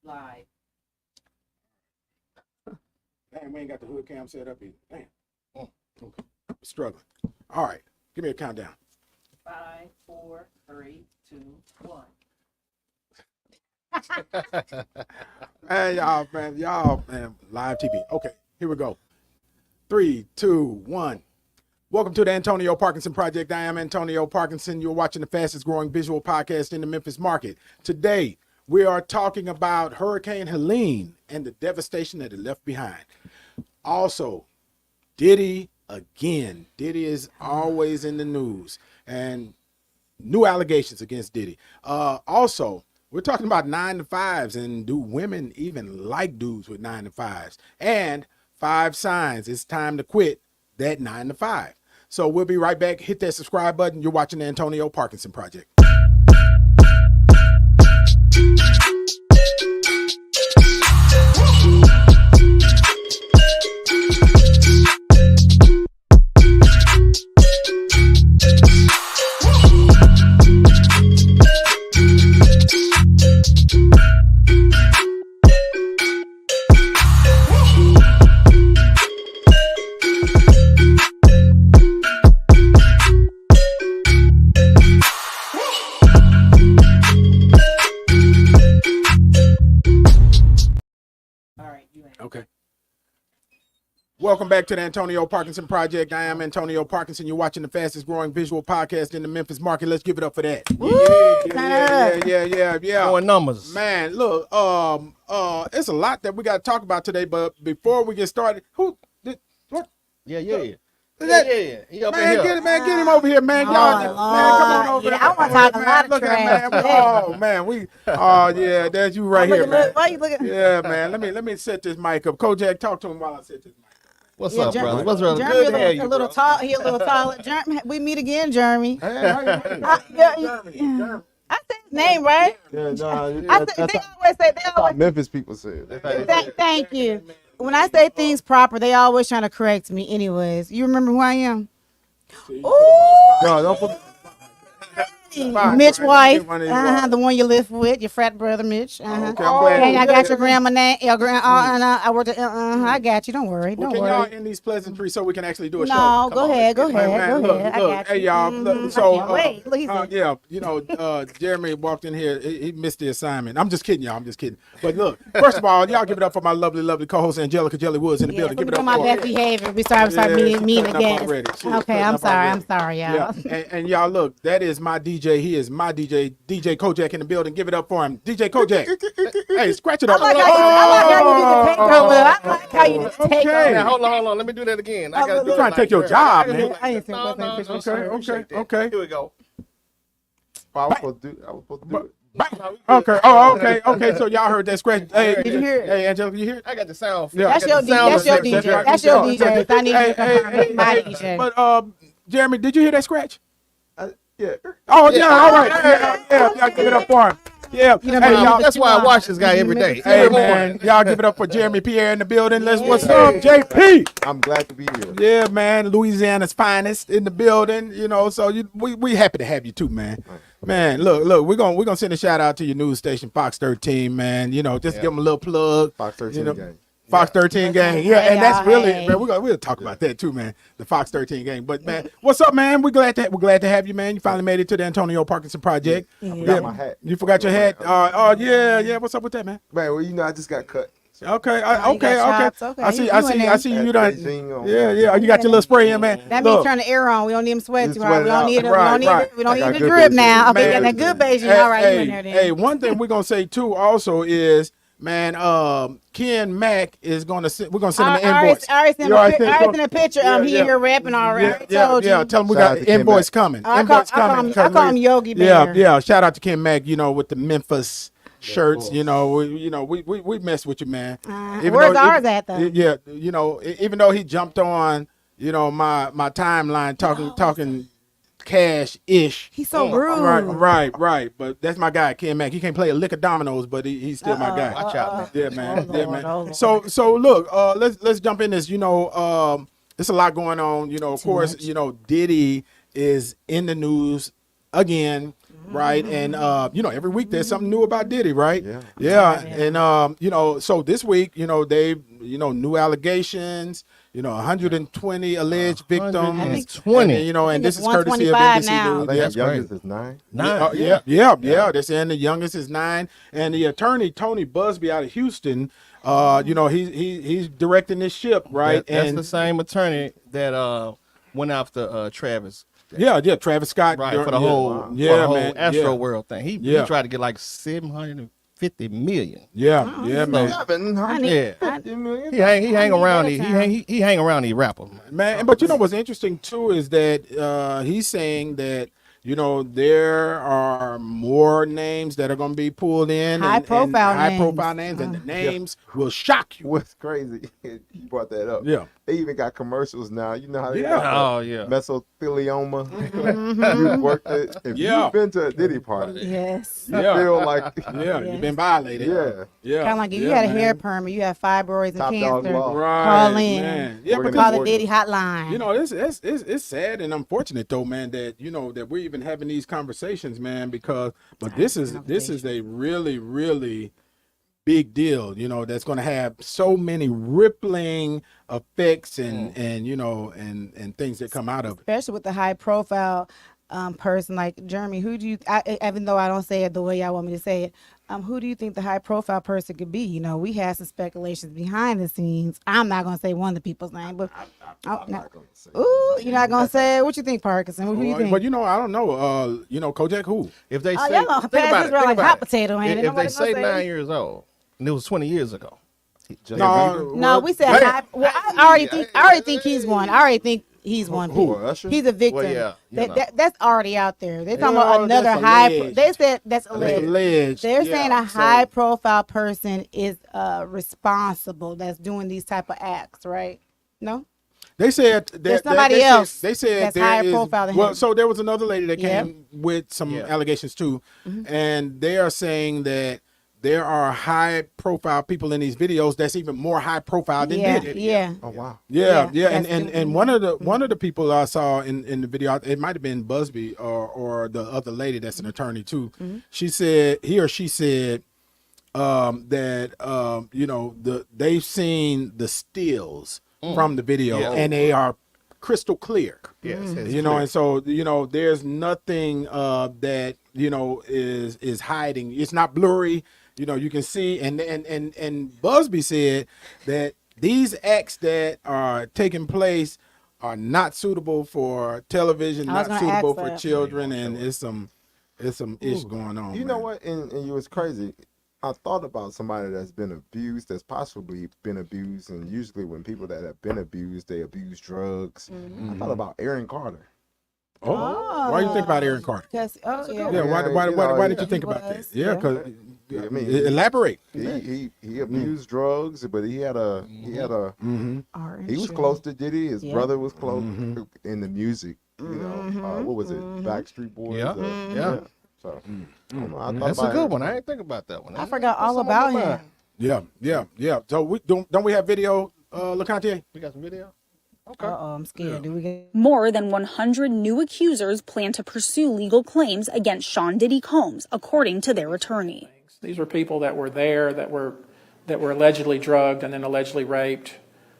Live. Damn, we ain't got the hood cam set up either. Damn. Okay. Struggling. All right. Give me a countdown. 5, 4, 3, 2, 1. Hey, y'all, man, live TV. Okay, here we go. 3, 2, 1. Welcome to the Antonio Parkinson Project. I am Antonio Parkinson. You're watching the fastest growing visual podcast in the Memphis market. Today, we are talking about Hurricane Helene and the devastation that it left behind. Also, Diddy again. Diddy is always in the news, and new allegations against Diddy. Also, we're talking about 9-to-5s, and do women even like dudes with 9-to-5s? And 5 signs it's time to quit that 9-to-5. So we'll be right back. Hit that subscribe button. You're watching the Antonio Parkinson Project. Okay. Welcome back to the Antonio Parkinson Project. I am Antonio Parkinson. You're watching the fastest growing visual podcast in the Memphis market. Let's give it up for that. Yeah. Going numbers. Man, look, it's a lot that we got to talk about today, but before we get started, what? Yeah. He up in here. Get him over here, man. Oh, Man, come on over yeah, here. I wanna talk a lot of Look trash. at man. Oh man, yeah, there's you right here, man. Why you looking? Yeah, man. Let me set this mic up. Kojak, talk to him while I set this mic up. What's Yeah, up, Jeremy- brother? What's up? Jeremy Good to have you, a little bro. tall. He a little taller. Jeremy, we meet again, Jeremy. Hey, how you Jeremy. I said his name right. Yeah, no, I said, they always say they always. Memphis people say it. Thank you. When I say things proper, they always trying to correct me. Anyways, you remember who I am? Ooh, No, don't put. Mitch wife, One of these the one you live with, your frat brother Mitch. Okay, I'm glad. And I got your grandma name, your I worked at, I got you. Don't worry, Well, don't can y'all worry. end these pleasantries so we can actually do a show? No, Come go on. ahead, go Hey, ahead, man, go look, ahead. I look, got hey you. y'all. Mhm. So, I can't wait. Look, he's there. Jeremy walked in here. He missed the assignment. I'm just kidding, y'all. I'm just kidding. But look, first of all, y'all give it up for my lovely co-host Angelica Jelly Woods in the building. Give it up my for best her. behavior. We start Yeah, meeting she's cutting up again. already. She is Okay, cutting I'm up sorry. already. I'm sorry, y'all. Yeah, and y'all look, that is my DJ. He is my DJ. DJ Kojak in the building. Give it up for him. DJ Kojak. Hey, scratch it I up. like how you did the take over. I like how you did the take Okay. Now, over. hold on. Let me do that again. I Oh, gotta look, do You it trying to take your that. job, I gotta do man. it I ain't like think that. that's No, official. sorry, Okay, appreciate that. okay. Here we go. I was supposed to do it. Okay. Oh, okay. So y'all heard that scratch. Hey, Did you hear it? Hey, Angelica, you hear it? I got the sound. Yeah. I That's got your the sound That's your effects. DJ. right. That's your Yeah. DJ. I need you to confirm it's my Hey, DJ. But Jeremy, did you hear that scratch? Yeah. Oh yeah, all right. Yeah, y'all give it up for him. Yeah. You done Hey, been- y'all. That's why I watch this guy every day. Hey Every man, morning. y'all give it up for Jeremy Pierre in the building. What's Yeah. up, JP? I'm glad to be here. Yeah, man, Louisiana's finest in the building. You know, so we happy to have you too, man. Man, look, we're gonna send a shout out to your news station, Fox 13, man. You know, just give them a little plug. Fox 13 you know, gang. Fox 13 gang. Yeah, and that's Hey, really, y'all, man, we'll talk about that too, man. The Fox 13 gang. But man, what's up, man? We're glad to have you, man. You finally made it to the Antonio Parkinson Project. I forgot my hat. You forgot your hat? Oh yeah. What's up with that, man? Man, well, I just got cut. Okay, you got okay. shots. Okay, I see you in there. I see you done. Beijing on. Yeah. You got your little spray in, man. That means Look, turn the air on. We don't need him sweat Just too hard. sweat We it don't out. need it. Right. We don't I need got the good drip Beijing. now. Okay, Man. got that good Beijing. All right, you in there then. Hey, one thing we're gonna say too also is, man, Ken Mack is we're gonna send him an invoice. I already You already sent a picture. Yeah, He yeah. in here rapping already. Yeah, Told you. tell him we Shout out got to Ken invoice Mack. coming. I Invoice call coming. him Yogi Bear. Yeah. Shout out to Ken Mack, with the Memphis shirts. We mess with you, man. Where's ours at though? Yeah, even though he jumped on, my timeline talking cash-ish. He's so rude. Right. But that's my guy, Ken Mack. He can't play a lick of dominoes, but he's still my guy. Watch out, man. Yeah, man. Oh, Lord. So look, let's jump in this. There's a lot going on. Of course, Diddy is in the news again. right? And every week there's something new about Diddy, right? Yeah. Yeah. And so this week, they new allegations, 120 alleged victims. 120. And, I think this it's is courtesy of 125 NBC now. I News. think That's the youngest crazy. is 9. 9. Yeah. They're saying the youngest is 9, and the attorney Tony Busby out of Houston, he's directing this ship, right? That's the same attorney that went after Travis. Yeah, Travis Scott, Right, for the yeah, whole, yeah, whole man, Astro yeah. World thing. He Yeah. tried to get like 750 million. Yeah, Oh, yeah, man. 750 million. He hang around. need He hang around these rappers. Man, but what's interesting too is that he's saying that there are more names that are going to be pulled in, High profile high names. profile names, and the names will shock you. What's crazy? You brought that up. Yeah. They even got commercials now. You know how they Yeah. got Oh yeah. mesothelioma. You worked it. If Yeah. you've been to a Diddy party, Yes. you Yeah. feel like Yeah, you've been violated. yeah. Yeah, Kind of like if you yeah, had a man. hair perm or you have fibroids and Top dog cancer. law. Right, Call in. man. Yeah, We're but gonna Call this- the Diddy hotline. it's sad and unfortunate though, man, that that we're even having these conversations, man, because this is a really, really big deal, that's going to have so many rippling effects and things that come out of it. Especially with the high profile person like Jeremy. Who do you, even though I don't say it the way y'all want me to say it, who do you think the high profile person could be? We had some speculations behind the scenes. I'm not going to say one of the people's name, but I'm not gonna say. ooh, you're not going to say it? What you think, Parkinson? Who do you think? But I don't know. Kojak who? If they Oh, say, y'all gonna think pass about this it, around think like about hot it. potato, ain't it? If they Nobody say gonna 9 years old, and it was 20 years ago. No, we said high. Well, I already think he's one. I already think he's one. Who, Usher? He's a victim. Well, yeah, you know. That's already out there. They're talking Yeah, about another that's high. alleged. They said that's That's alleged. alleged. They're Yeah, saying a so- high profile person is responsible that's doing these type of acts, right? No? They said There's somebody else They said that's there higher is- profile than well, him. so there was another lady that Yep. came with some Yeah. allegations too, and they are saying that there are high profile people in these videos that's even more high profile than Yeah, Diddy. yeah. Oh wow. Yeah, Yeah, and, that's and, and one of the people I saw in the video, it might have been Busby or the other lady that's an attorney too. She said she said that they've seen the stills from the video Yeah. and they are crystal clear. Yes, it's And clear. so there's nothing that is hiding. It's not blurry. You can see, and Busby said that these acts that are taking place are not suitable for television, I was not gonna suitable ask for that. children, and it's some ish going on. You know man. what? And it was crazy. I thought about somebody that's been abused, that's possibly been abused, and usually when people that have been abused, they abuse drugs. I thought about Aaron Carter. Oh, why do you think about Aaron Carter? Because yeah. Yeah, why did you think about was, that? Yeah, because I mean, elaborate. he abused drugs, but he was close to Diddy. His Yeah. brother was close in the music. What was it? Backstreet Boys. Yeah. Yeah. So I thought That's a about good it. one. I ain't think about that one. I forgot all about him. Yeah. So we don't we have video, LeContier? We got some video. I'm scared. Do we get? More than 100 new accusers plan to pursue legal claims against Sean Diddy Combs, according to their attorney. These were people that were there, that were allegedly drugged and then allegedly raped,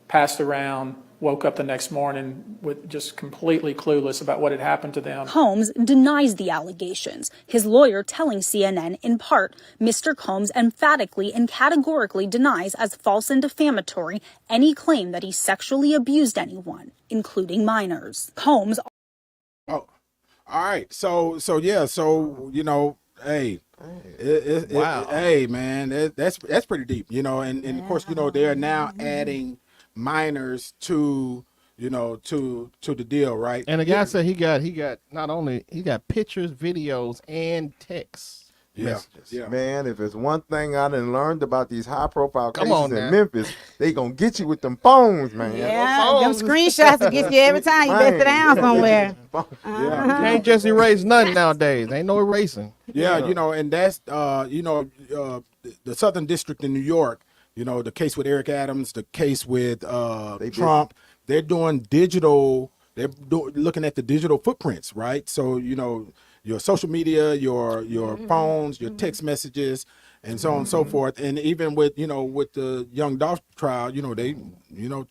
passed around, woke up the next morning with just completely clueless about what had happened to them. Combs denies the allegations, his lawyer telling CNN in part, Mr. Combs emphatically and categorically denies as false and defamatory any claim that he sexually abused anyone, including minors. Combs Oh, all right. So yeah. So hey. Wow. Hey man, that's pretty deep. And of course they are now adding minors to to the deal, right? And the guy said he got not only he got pictures, videos, and texts. Messages. Yeah. Man, if it's one thing I done learned about these high-profile Come cases on now. in Memphis, they gonna get you with them phones, man. Yeah, them screenshots to get you every time you Man. sit down somewhere. Yeah. You can't just erase nothing nowadays. Ain't no erasing. Yeah, and that's the Southern District in New York. The case with Eric Adams, the case with Trump. They're doing digital. They're looking at the digital footprints, right? So social media, your phones, your text messages, and so on and so forth. And even with with the Young Dolph trial, they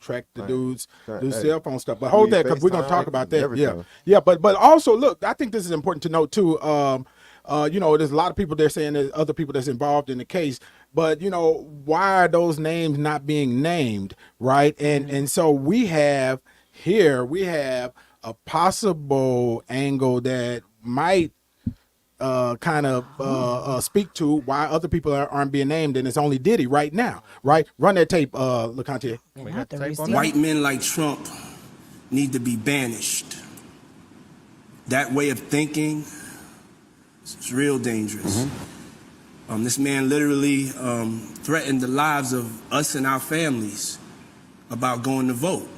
track the dude's cell phone stuff. But hold that, because we're gonna talk about that. Everything. Yeah. But also look, I think this is important to note too. There's a lot of people there saying there's other people that's involved in the case, but why are those names not being named, right? And so we have a possible angle that might kind of speak to why other people aren't being named, and it's only Diddy right now, right? Run that tape, LeContier. White men like Trump need to be banished. That way of thinking is real dangerous. This man literally threatened the lives of us and our families about going to vote.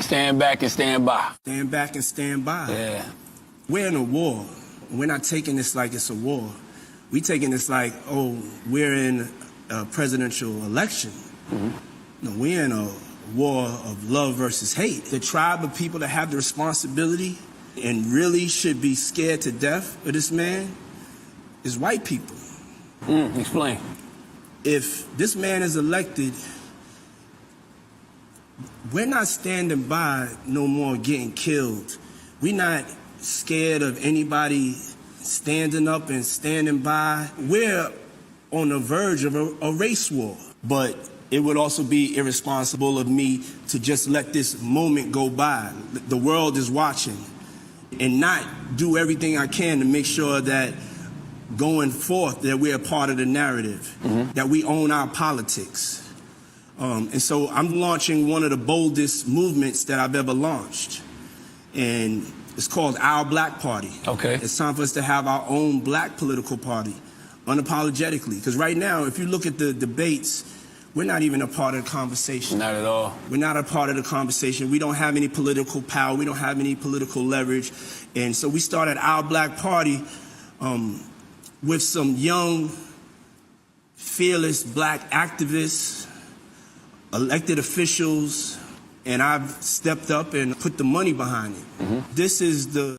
Stand back and stand by. Stand back and stand by. Yeah. We're in a war. We're not taking this like it's a war. We're taking this like, we're in a presidential election. No, we're in a war of love versus hate. The tribe of people that have the responsibility and really should be scared to death of this man is white people. Explain. If this man is elected, we're not standing by no more getting killed. We're not scared of anybody standing up and standing by. We're on the verge of a race war. But it would also be irresponsible of me to just let this moment go by. The world is watching, and not do everything I can to make sure that going forth that we're a part of the narrative, that we own our politics. And so I'm launching one of the boldest movements that I've ever launched. And it's called Our Black Party. Okay. It's time for us to have our own black political party, unapologetically. Because right now, if you look at the debates, we're not even a part of the conversation. Not at all. We're not a part of the conversation. We don't have any political power. We don't have any political leverage. And so we started Our Black Party with some young, fearless black activists, elected officials, and I've stepped up and put the money behind it. This is the...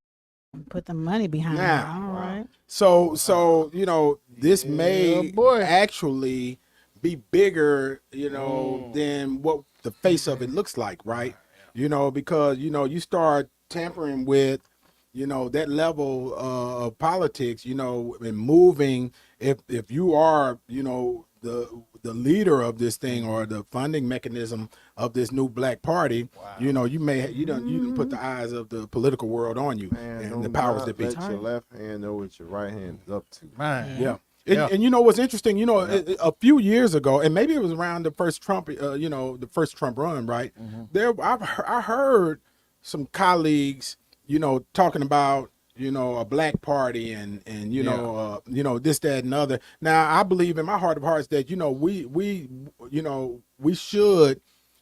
Put the money behind it. Now, All right. So this may actually be bigger, than what the face of it looks like, right? Because you start tampering with that level of politics, and moving. If you are, the leader of this thing or the funding mechanism of this new black party, you done put the eyes of the political world on you, and the powers that be. Let your left hand know what your right hand is up to. Yeah. And what's interesting, a few years ago, and maybe it was around the first Trump, the first Trump run, right? I heard some colleagues, talking about, a black party and this, that, and other. Now, I believe in my heart of hearts that, we should,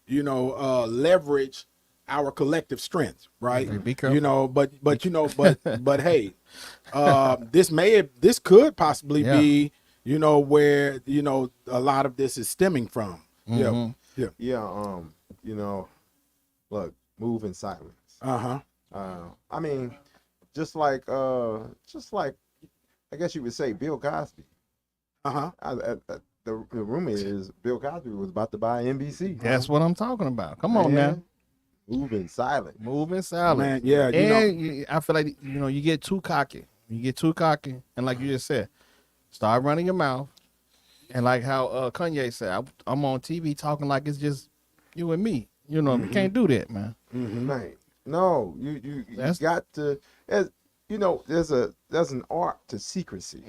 leverage our collective strength, right? Be careful. But hey, this could possibly be, where, a lot of this is stemming from. Look, move in silence. I mean, just like I guess you would say Bill Cosby. The rumor is Bill Cosby was about to buy NBC. That's what I'm talking about. Come on, man. Moving silent. Moving silent. Man, yeah. I feel like, you get too cocky. And like you just said, start running your mouth. And like how Kanye said, I'm on TV talking like it's just you and me. You can't do that, man. Man, no, you got to, there's an art to secrecy.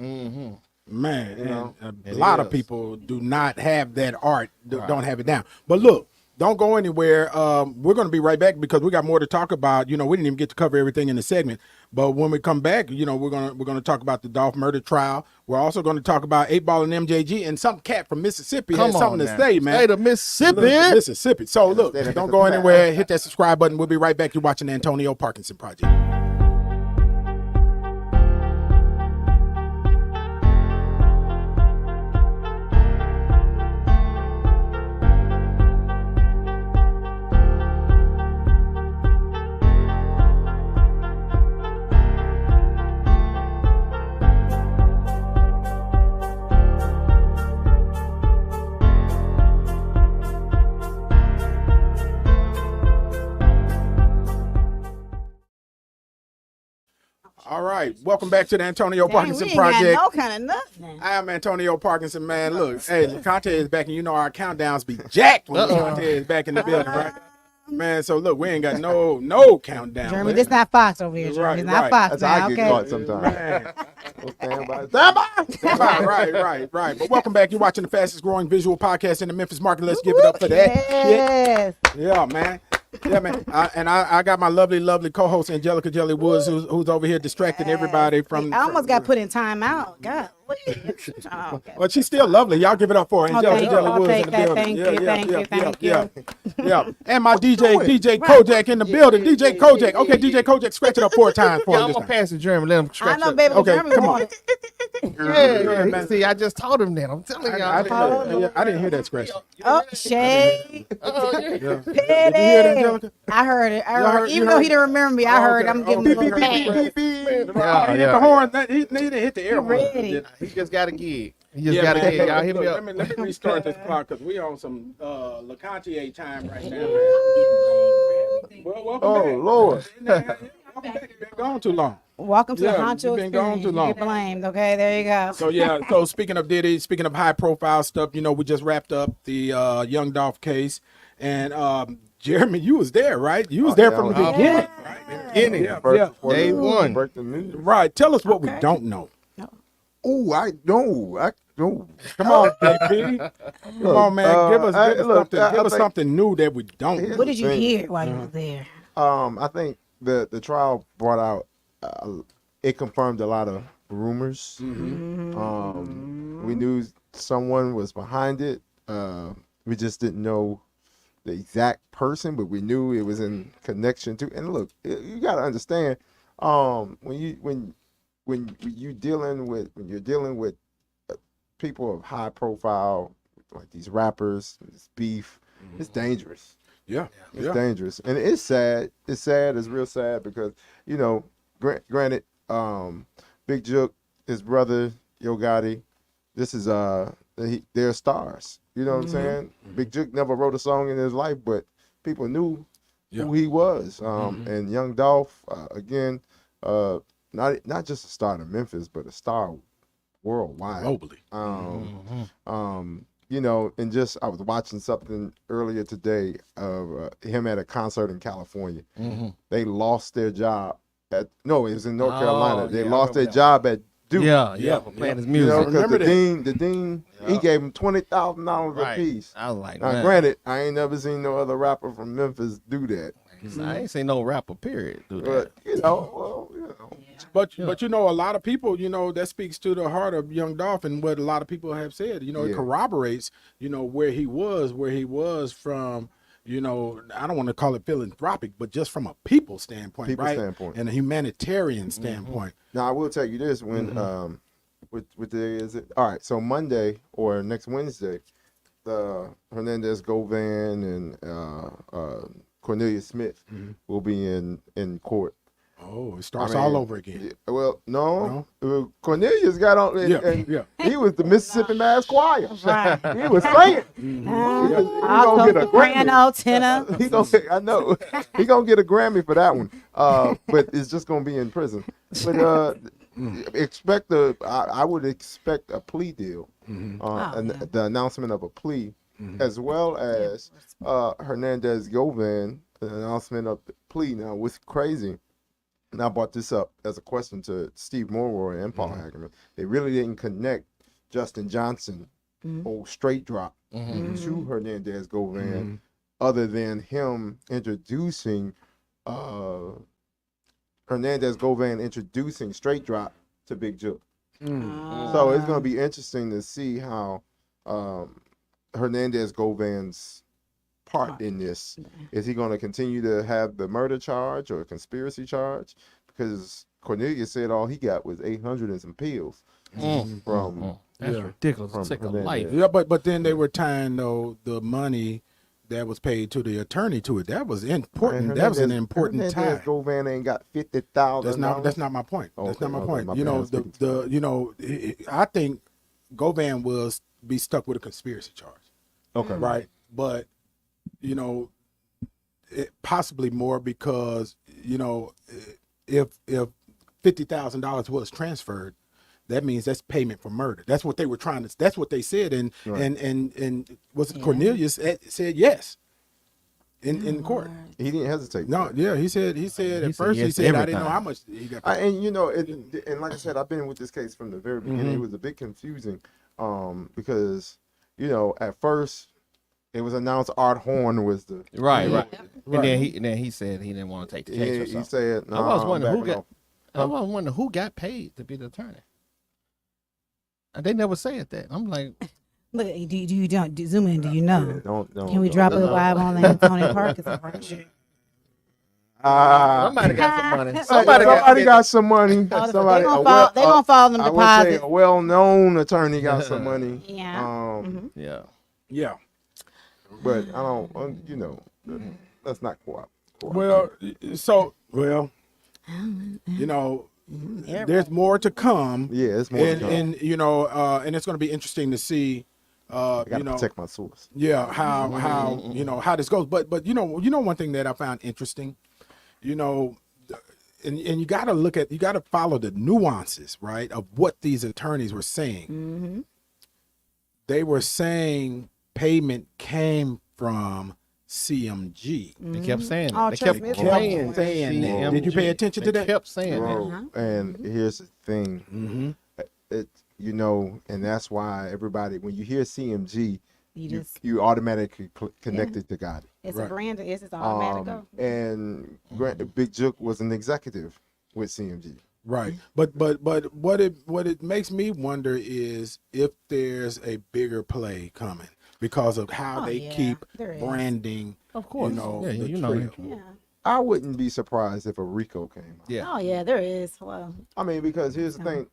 Man, a lot of people do not have that art, don't have it down. But look, don't go anywhere. We're going to be right back because we got more to talk about. We didn't even get to cover everything in the segment. But when we come back, we're going to talk about the Dolph murder trial. We're also going to talk about 8Ball and MJG, and some cat from Mississippi has something to say, man. State of Mississippi. Mississippi. So look, don't go anywhere. Hit that subscribe button. We'll be right back. You're watching the Antonio Parkinson Project. right. Welcome back to the Antonio Dang, Parkinson we ain't Project. got no kind of nothing. I am Antonio Parkinson, man. Look, hey, LeConte is back, and you know our countdowns be jacked when LeConte is back in the building, right? Man, so look, we ain't got no countdown. Jeremy, man. this not Fox over here, Jeremy. Right, It's not right. Fox That's how now, I get okay? caught sometimes. Man. Stand by. Stand by. Right. But welcome back. You're watching the fastest growing visual podcast in the Memphis market. Let's give it up for that. Yes. Yeah, man. Yeah, man. I got my lovely co-host Angelica Jelly Woods, who's over here distracting everybody from. I almost got put in timeout. God. Oh, okay. Well, she's still lovely. Y'all give it up for her. Angelica thank Jelly you. I'll Woods in take the that. building. Thank you. Yeah. And my DJ Kojak in the building. DJ Kojak. Okay, DJ Kojak, scratch it up 4 times for Yeah, him I'm this gonna time. pass it, Jeremy. Let him I scratch know, up. baby. Okay, Jeremy come want on. it. Yeah, man. see, I just told him that. I'm telling y'all. I didn't hear that scratch. Oh, shade. Oh, yeah. Did you hear that, Angelica? I heard it. heard- you Even though heard- he didn't remember me, I heard. I'm giving him a little pass. He hit the horn. He didn't hit the air horn. Ready. He just got a gig. He just Yeah, got a man. gig. Y'all hit me Look, up. Let me restart this clock because we on some LeConte time right now. Well, welcome Oh, back. Lord. Welcome back. You've been gone too long. Welcome to the Yeah, Honcho you've been gone experience. too long. You get blamed. Okay, there you go. So yeah, so speaking of Diddy, speaking of high profile stuff, you know, we just wrapped up the Young Dolph case, and Jeremy, you was there, right? You was there from the beginning. Beginning. Yeah. Day one. Break the news. Right. Tell us what we don't know. Oh, I know. Come on, baby. Come on, man. Give us I think- something new that we don't know. What did you hear while you were there? I think the trial brought out it confirmed a lot of rumors. We knew someone was behind it. We just didn't know the exact person, but we knew it was in connection to. And look, you got to understand, when you're dealing with people of high profile, like these rappers, this beef, it's dangerous. Yeah. It's dangerous, and it's sad. It's sad. It's real sad because granted, Big Jook, his brother Yo Gotti, this is they're stars. You know what I'm saying? Big Jook never wrote a song in his life, but people knew who he was. And Young Dolph, again, not just a star in Memphis, but a star worldwide. Globally. And just I was watching something earlier today of him at a concert in California. They lost their job it was in North Carolina. They lost their job at Duke. Yeah, for playing his music. Because the dean, he gave him $20,000 a piece. I was like, Now, man, granted, I ain't never seen no other rapper from Memphis do that. I ain't seen no rapper, period, do that. But but a lot of people, that speaks to the heart of Young Dolph and what a lot of people have said. It corroborates, where he was from. I don't want to call it philanthropic, but just from a people standpoint, and a humanitarian standpoint. Now I will tell you this: when what day is it? All right, so Monday or next Wednesday, the Hernandez Govan and Cornelius Smith will be in court. Oh, it starts all over again. Well, no. Cornelius got on, and he was the Mississippi Mass Choir. Right. He was singing. He Alto, soprano, tenor. I know. He gonna get a Grammy for that one. But it's just gonna be in prison. But I would expect a plea deal, the announcement of a plea, as well as Hernandez Govan, an announcement of the plea. Now, what's crazy? And I brought this up as a question to Steve Morroy and Paul Hagerman. They really didn't connect Justin Johnson, old straight drop, to Hernandez Govan, other than him introducing Hernandez Govan introducing straight drop to Big Jook. So it's going to be interesting to see how Hernandez Govan's part in this. Is he going to continue to have the murder charge or conspiracy charge? Because Cornelius said all he got was 800 and some pills from That's ridiculous. from Sick of Hernandez. life. Yeah, but then they were tying the money that was paid to the attorney to it. That was important. That was an important Hernandez tie. Govan ain't got $50,000. That's not my point. That's not my point. my You know, bad. I think Govan will be stuck with a conspiracy charge. Okay. Right. But possibly more because if $50,000 was transferred, that means that's payment for murder. That's what they were trying to. That's what they said, and was it Cornelius said yes in court. He didn't hesitate. No, yeah, he said at first yes he said I every didn't know time. how much he got. And and like I said, I've been with this case from the very beginning. It was a bit confusing, because at first it was announced Art Horn was the Right. Right. And then he said he didn't want to take the case or he something. said, no, I was I'm wondering who backing got. off. I was wondering who got paid to be the attorney. And they never said that. I'm like, Look, do you don't zoom in? Do you know? Don't. Can we drop a live on the Antonio Parkinson project? somebody got some money. Somebody got some money. Oh, Somebody, they gonna fall them I would say deposits. a well-known attorney got some money. Yeah. Yeah. Yeah. But I don't. That's not co-op. Well, there's more to come. Yeah, it's more. to come. And and it's going to be interesting to see. I gotta protect my source. Yeah, how how this goes. But one thing that I found interesting, and you got to follow the nuances, right, of what these attorneys were saying. They were saying payment came from CMG. They kept saying it. Oh, They trust kept me, it's saying saying that. CMG. Did you pay attention to They that? kept saying Bro, that. and here's the thing. And that's why everybody, when you hear CMG, you automatically connected to God. It's a brand. It's just automatic go. And Big Jook was an executive with CMG. Right. But what it makes me wonder is if there's a bigger play coming because of how they keep there is. branding. Of course. The you know. trio. Yeah. I wouldn't be surprised if a RICO came out. Yeah. Oh yeah, there is. Well, I mean, because here's the thing,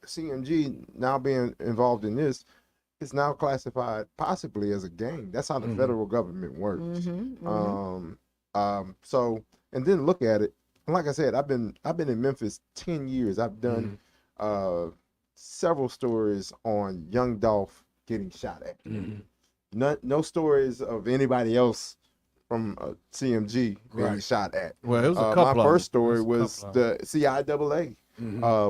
CMG now being involved in this is now classified possibly as a gang. That's how the federal government works. So, and then look at it. Like I said, I've been in Memphis 10 years. I've done several stories on young Dolph getting shot at. No stories of anybody else from CMG being shot at. Well, it was a couple my of first them. story It was a couple the CIAA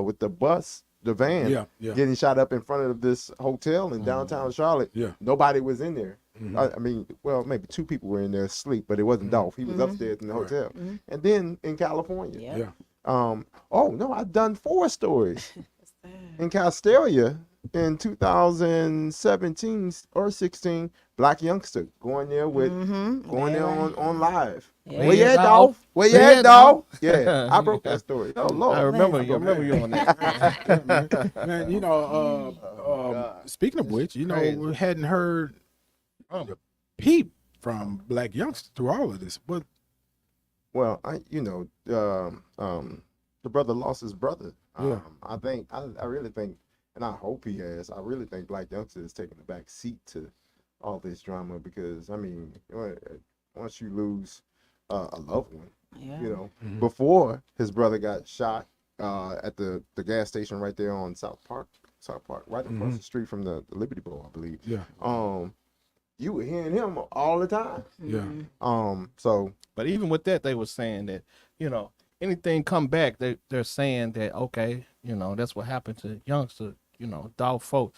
with the bus, the van, getting shot up in front of this hotel in downtown Charlotte. Yeah. Nobody was in there. I mean, well, maybe two people were in there asleep, but it wasn't Dolph. He was upstairs in the hotel. And then in California. I've done 4 stories. In Castelia in 2017 or 16, Black Youngster going there on live. Where you at, Dolph? Where you at, Dolph? Yeah, I broke that story. Oh Lord, I remember you on that. Man, speaking of which, we hadn't heard a peep from Black Youngster through all of this. But well, the brother lost his brother. Yeah. I really think, and I hope he has. I really think Black Youngster is taking the back seat to all this drama because I mean, once you lose a loved one, before his brother got shot at the gas station right there on South Park, right across the street from the Liberty Bowl, I believe. Yeah. You were hearing him all the time. Yeah. So, But even with that, they were saying that, anything come back, they're saying that, okay, that's what happened to youngster, dog folk.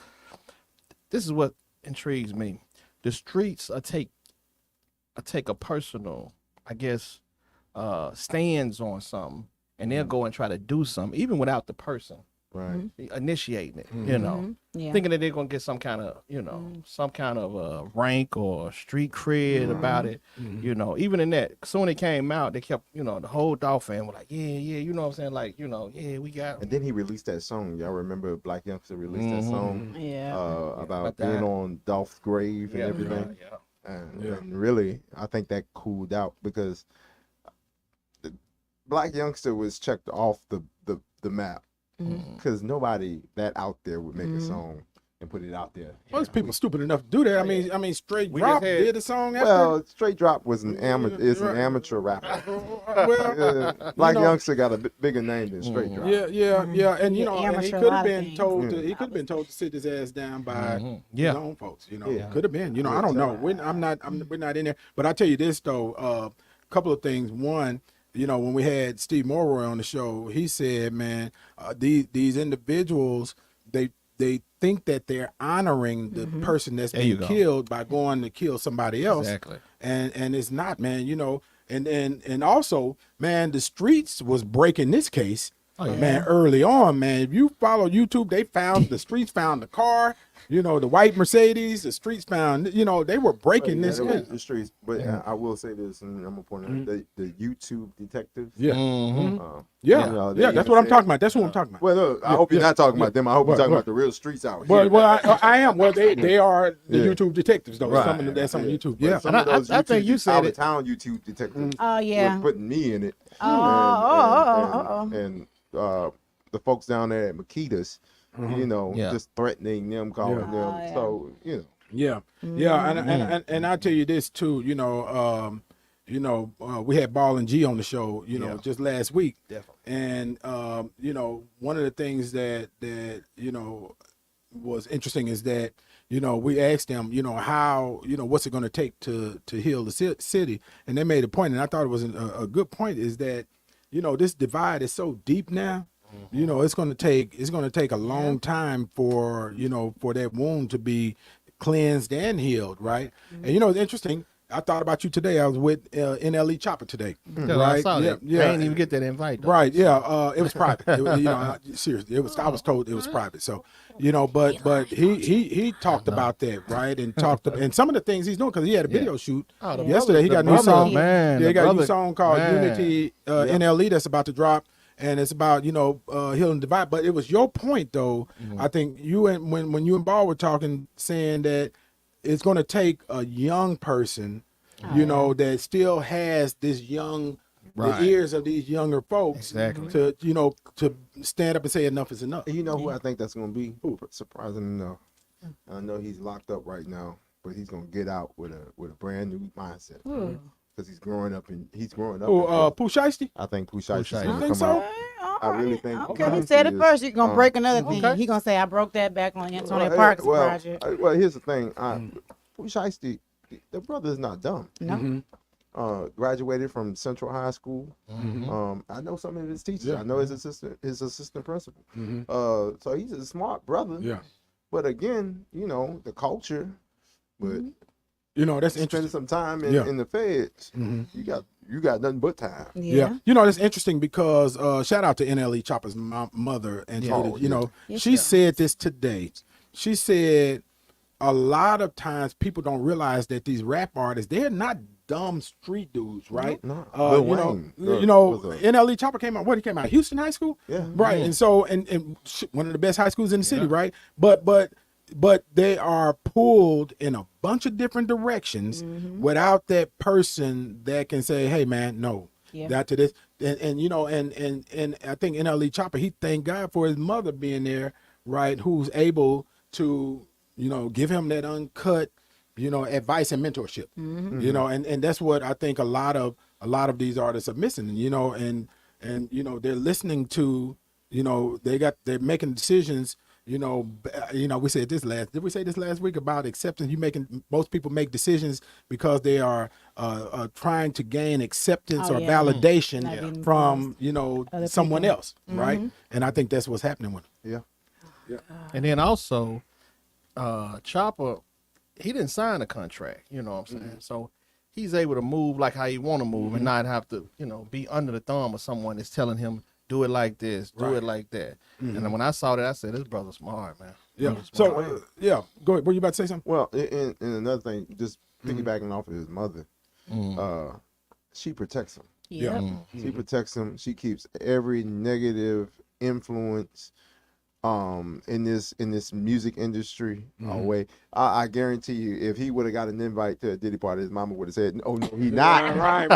This is what intrigues me. The streets take a personal, I guess, stands on something, and they'll go and try to do something, even without the person right. initiating it, thinking that they're gonna get some kind of rank or street cred about it, even in that. So when it came out, they kept, the whole Dolph fan were like, yeah, you know what I'm saying, like, yeah, we got. And then he released that song. Y'all remember Black Youngster released that song? About being on Dolph's grave and everything. And really, I think that cooled out because Black Youngster was checked off the map because nobody that out there would make a song and put it out there. Most people stupid enough to do that. I mean, Straight Drop did a song after. Well, Straight Drop was an amateur rapper. Black Youngster got a bigger name than Straight Drop. Yeah, and and he could have been told things. he could have been told to sit his ass down by Yeah. his own folks. Could have been. I don't know. We're not in there. But I tell you this though, a couple of things. One, you know, when we had Steve Morroy on the show, he said, man, these individuals, they think that they're honoring the person that's been killed by going to kill somebody else. Exactly. And it's not, man, you know, and also, man, the streets was breaking this case. Man, early on, man, if you follow YouTube, the streets found the car, you know, the white Mercedes, the streets found, you know, they were breaking this case. The streets. But I will say this, and I'm gonna point out the YouTube detectives. Yeah. You know, That's what I'm talking about. That's what I'm talking about. Well, no, I hope you're not talking about them. I hope you're talking about the real streets out here. Well, I am. Well, they are the YouTube detectives, though. Right. Some of them, that's on YouTube. But Yeah. some of those I think you said out of it. town YouTube detectives. Oh, yeah. were putting me in it. And The folks down there at Makita's, you know, Yeah. just threatening them, calling them. yeah. So, you know. Yeah, and I'll tell you this too. You know, we had Ball and G on the show. You know, just last week. Definitely. And you know, one of the things that you know was interesting is that you know we asked them, you know, how what's it going to take to heal the city, and they made a point, and I thought it was a good point, is that you know this divide is so deep now. You know, it's going to take a long time for that wound to be cleansed and healed, right? And you know, it's interesting. I thought about you today. I was with NLE Chopper today, I right? saw that. I didn't even get that invite, though. Right? Yeah, it was private. It was, you know, seriously, it was. I was told it was private. So, you know, but he talked about that, right? And and some of the things he's doing because he had a video shoot yesterday. He got a new song. Man, Yeah, he got a new brother, song called man. Unity NLE that's about to drop. And it's about, you know, healing the divide. But it was your point, though. I think you and when you and Ball were talking, saying that it's going to take a young person, you know, that still has this young, the ears of these younger folks, to to stand up and say enough is enough. And you know who I think that's going to be? Surprising enough, I know he's locked up right now, but he's going to get out with a brand new mindset. Because he's growing up. Pooh Shiesty? I think Pooh Shiesty is Shiesty. going You to think come so? out. I really think. Okay, he said it first. You're going to break another thing. He's going to say, I broke that back on Antonio Parkinson project. Well, here's the thing. Pooh Shiesty, the brother is not dumb. No. Graduated from Central High School. I know some of his teachers. I know his assistant principal. So he's a smart brother. Yeah. But again, you know, the culture. But You know, that's spending interesting. some time in the feds. You got nothing but time. Yeah. You know, that's interesting because shout out to NLE Chopper's mother. And you know, she said this today. She said a lot of times people don't realize that these rap artists, they're not dumb street dudes, right? No. You know, NLE Chopper came out. What, he came out of Houston High School? Yeah. Right. And so and one of the best high schools in the city, right? But they are pulled in a bunch of different directions without that person that can say, hey man, no. That to this. And you know, and I think NLE Chopper, he thanked God for his mother being there, right, who's able to, you know, give him that uncut, you know, advice and mentorship. You know, and that's what I think a lot of these artists are missing, you know, and you know, they're listening to, you know, they're making decisions. You know, we said this did we say this last week about acceptance? Most people make decisions because they are trying to gain acceptance or validation from, you know, someone else, right? And I think that's what's happening with them. Yeah. And then also, Chopper, he didn't sign a contract, you know what I'm saying? So he's able to move like how he want to move and not have to, you know, be under the thumb of someone that's telling him, do it like this, do it like that. And when I saw that, I said, this brother's smart, man. Yeah. So, go ahead. Were you about to say something? Well, and another thing, just piggybacking off of his mother, she protects him. Yeah. She protects him. She keeps every negative influence in this music industry away. I guarantee you, if he would have got an invite to a Diddy party, his mama would have said, "Oh no, he not." Right.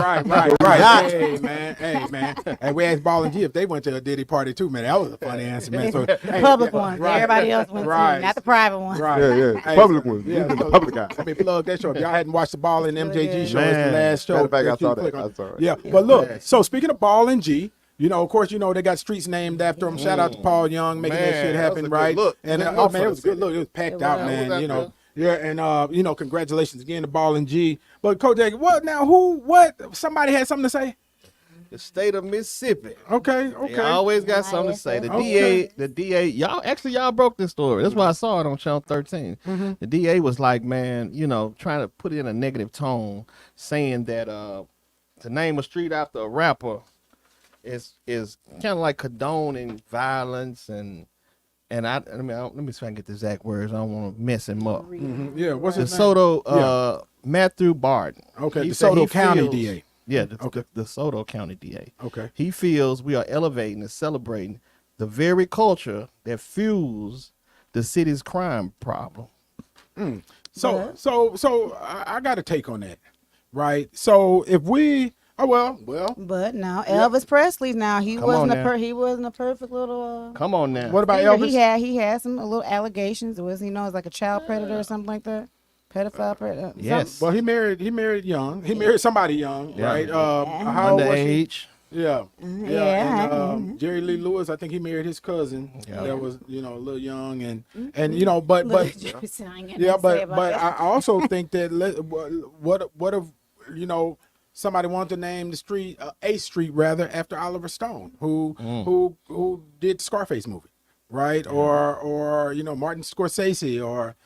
Hey man. And we asked Ball and G if they went to a Diddy party too, man. That was a funny answer, man. So The public ones. Everybody else went to, not the private ones. Right. Yeah. Hey, Public ones. Yeah. The public guy. Let me plug that show. If y'all hadn't watched the Ball and MJG show, it's the Man. last show. Matter of fact, I that you saw click that. on. I saw it. Yeah. But look, so speaking of Ball and G, you know, of course, you know, they got streets named after them. Shout out to Paul Young making that shit that was happen, a good right? look. And Good oh look man, for it the was a good city. look. It was packed out, was. man. It was You know. out Yeah, and you know, congratulations again to Ball and G. But Kodak, what now? What? Somebody had something to say? The state of Mississippi. Okay, They okay. always got something to say. The DA, y'all broke this story. That's why I saw it on Channel 13. The DA was like, man, trying to put it in a negative tone, saying that to name a street after a rapper is kind of like condoning violence and let me see if I can get the exact words. I don't want to mess him up. Yeah, what's his name? DeSoto, Matthew Barton. Okay, He the said he DeSoto County feels- DA. Yeah, Okay. the DeSoto County DA. Okay. He feels we are elevating and celebrating the very culture that fuels the city's crime problem. So I got a take on that, right? So if we, well, But now Elvis Presley, now he Come wasn't on now. he wasn't a perfect little. Come on now. what about figure. Elvis? He had some little allegations. Was he known as like a child predator or something like that? Pedophile predator. Yes. Well, he married young. He married somebody young, Yeah. right? How old was he? Underage. Yeah. Yeah. And, Jerry Lee Lewis, I think he married his cousin. Yeah. That was, a little young and but yeah, but I also think that what if somebody wanted to name the street a street rather after Oliver Stone, who did the Scarface movie, right? Or Martin Scorsese or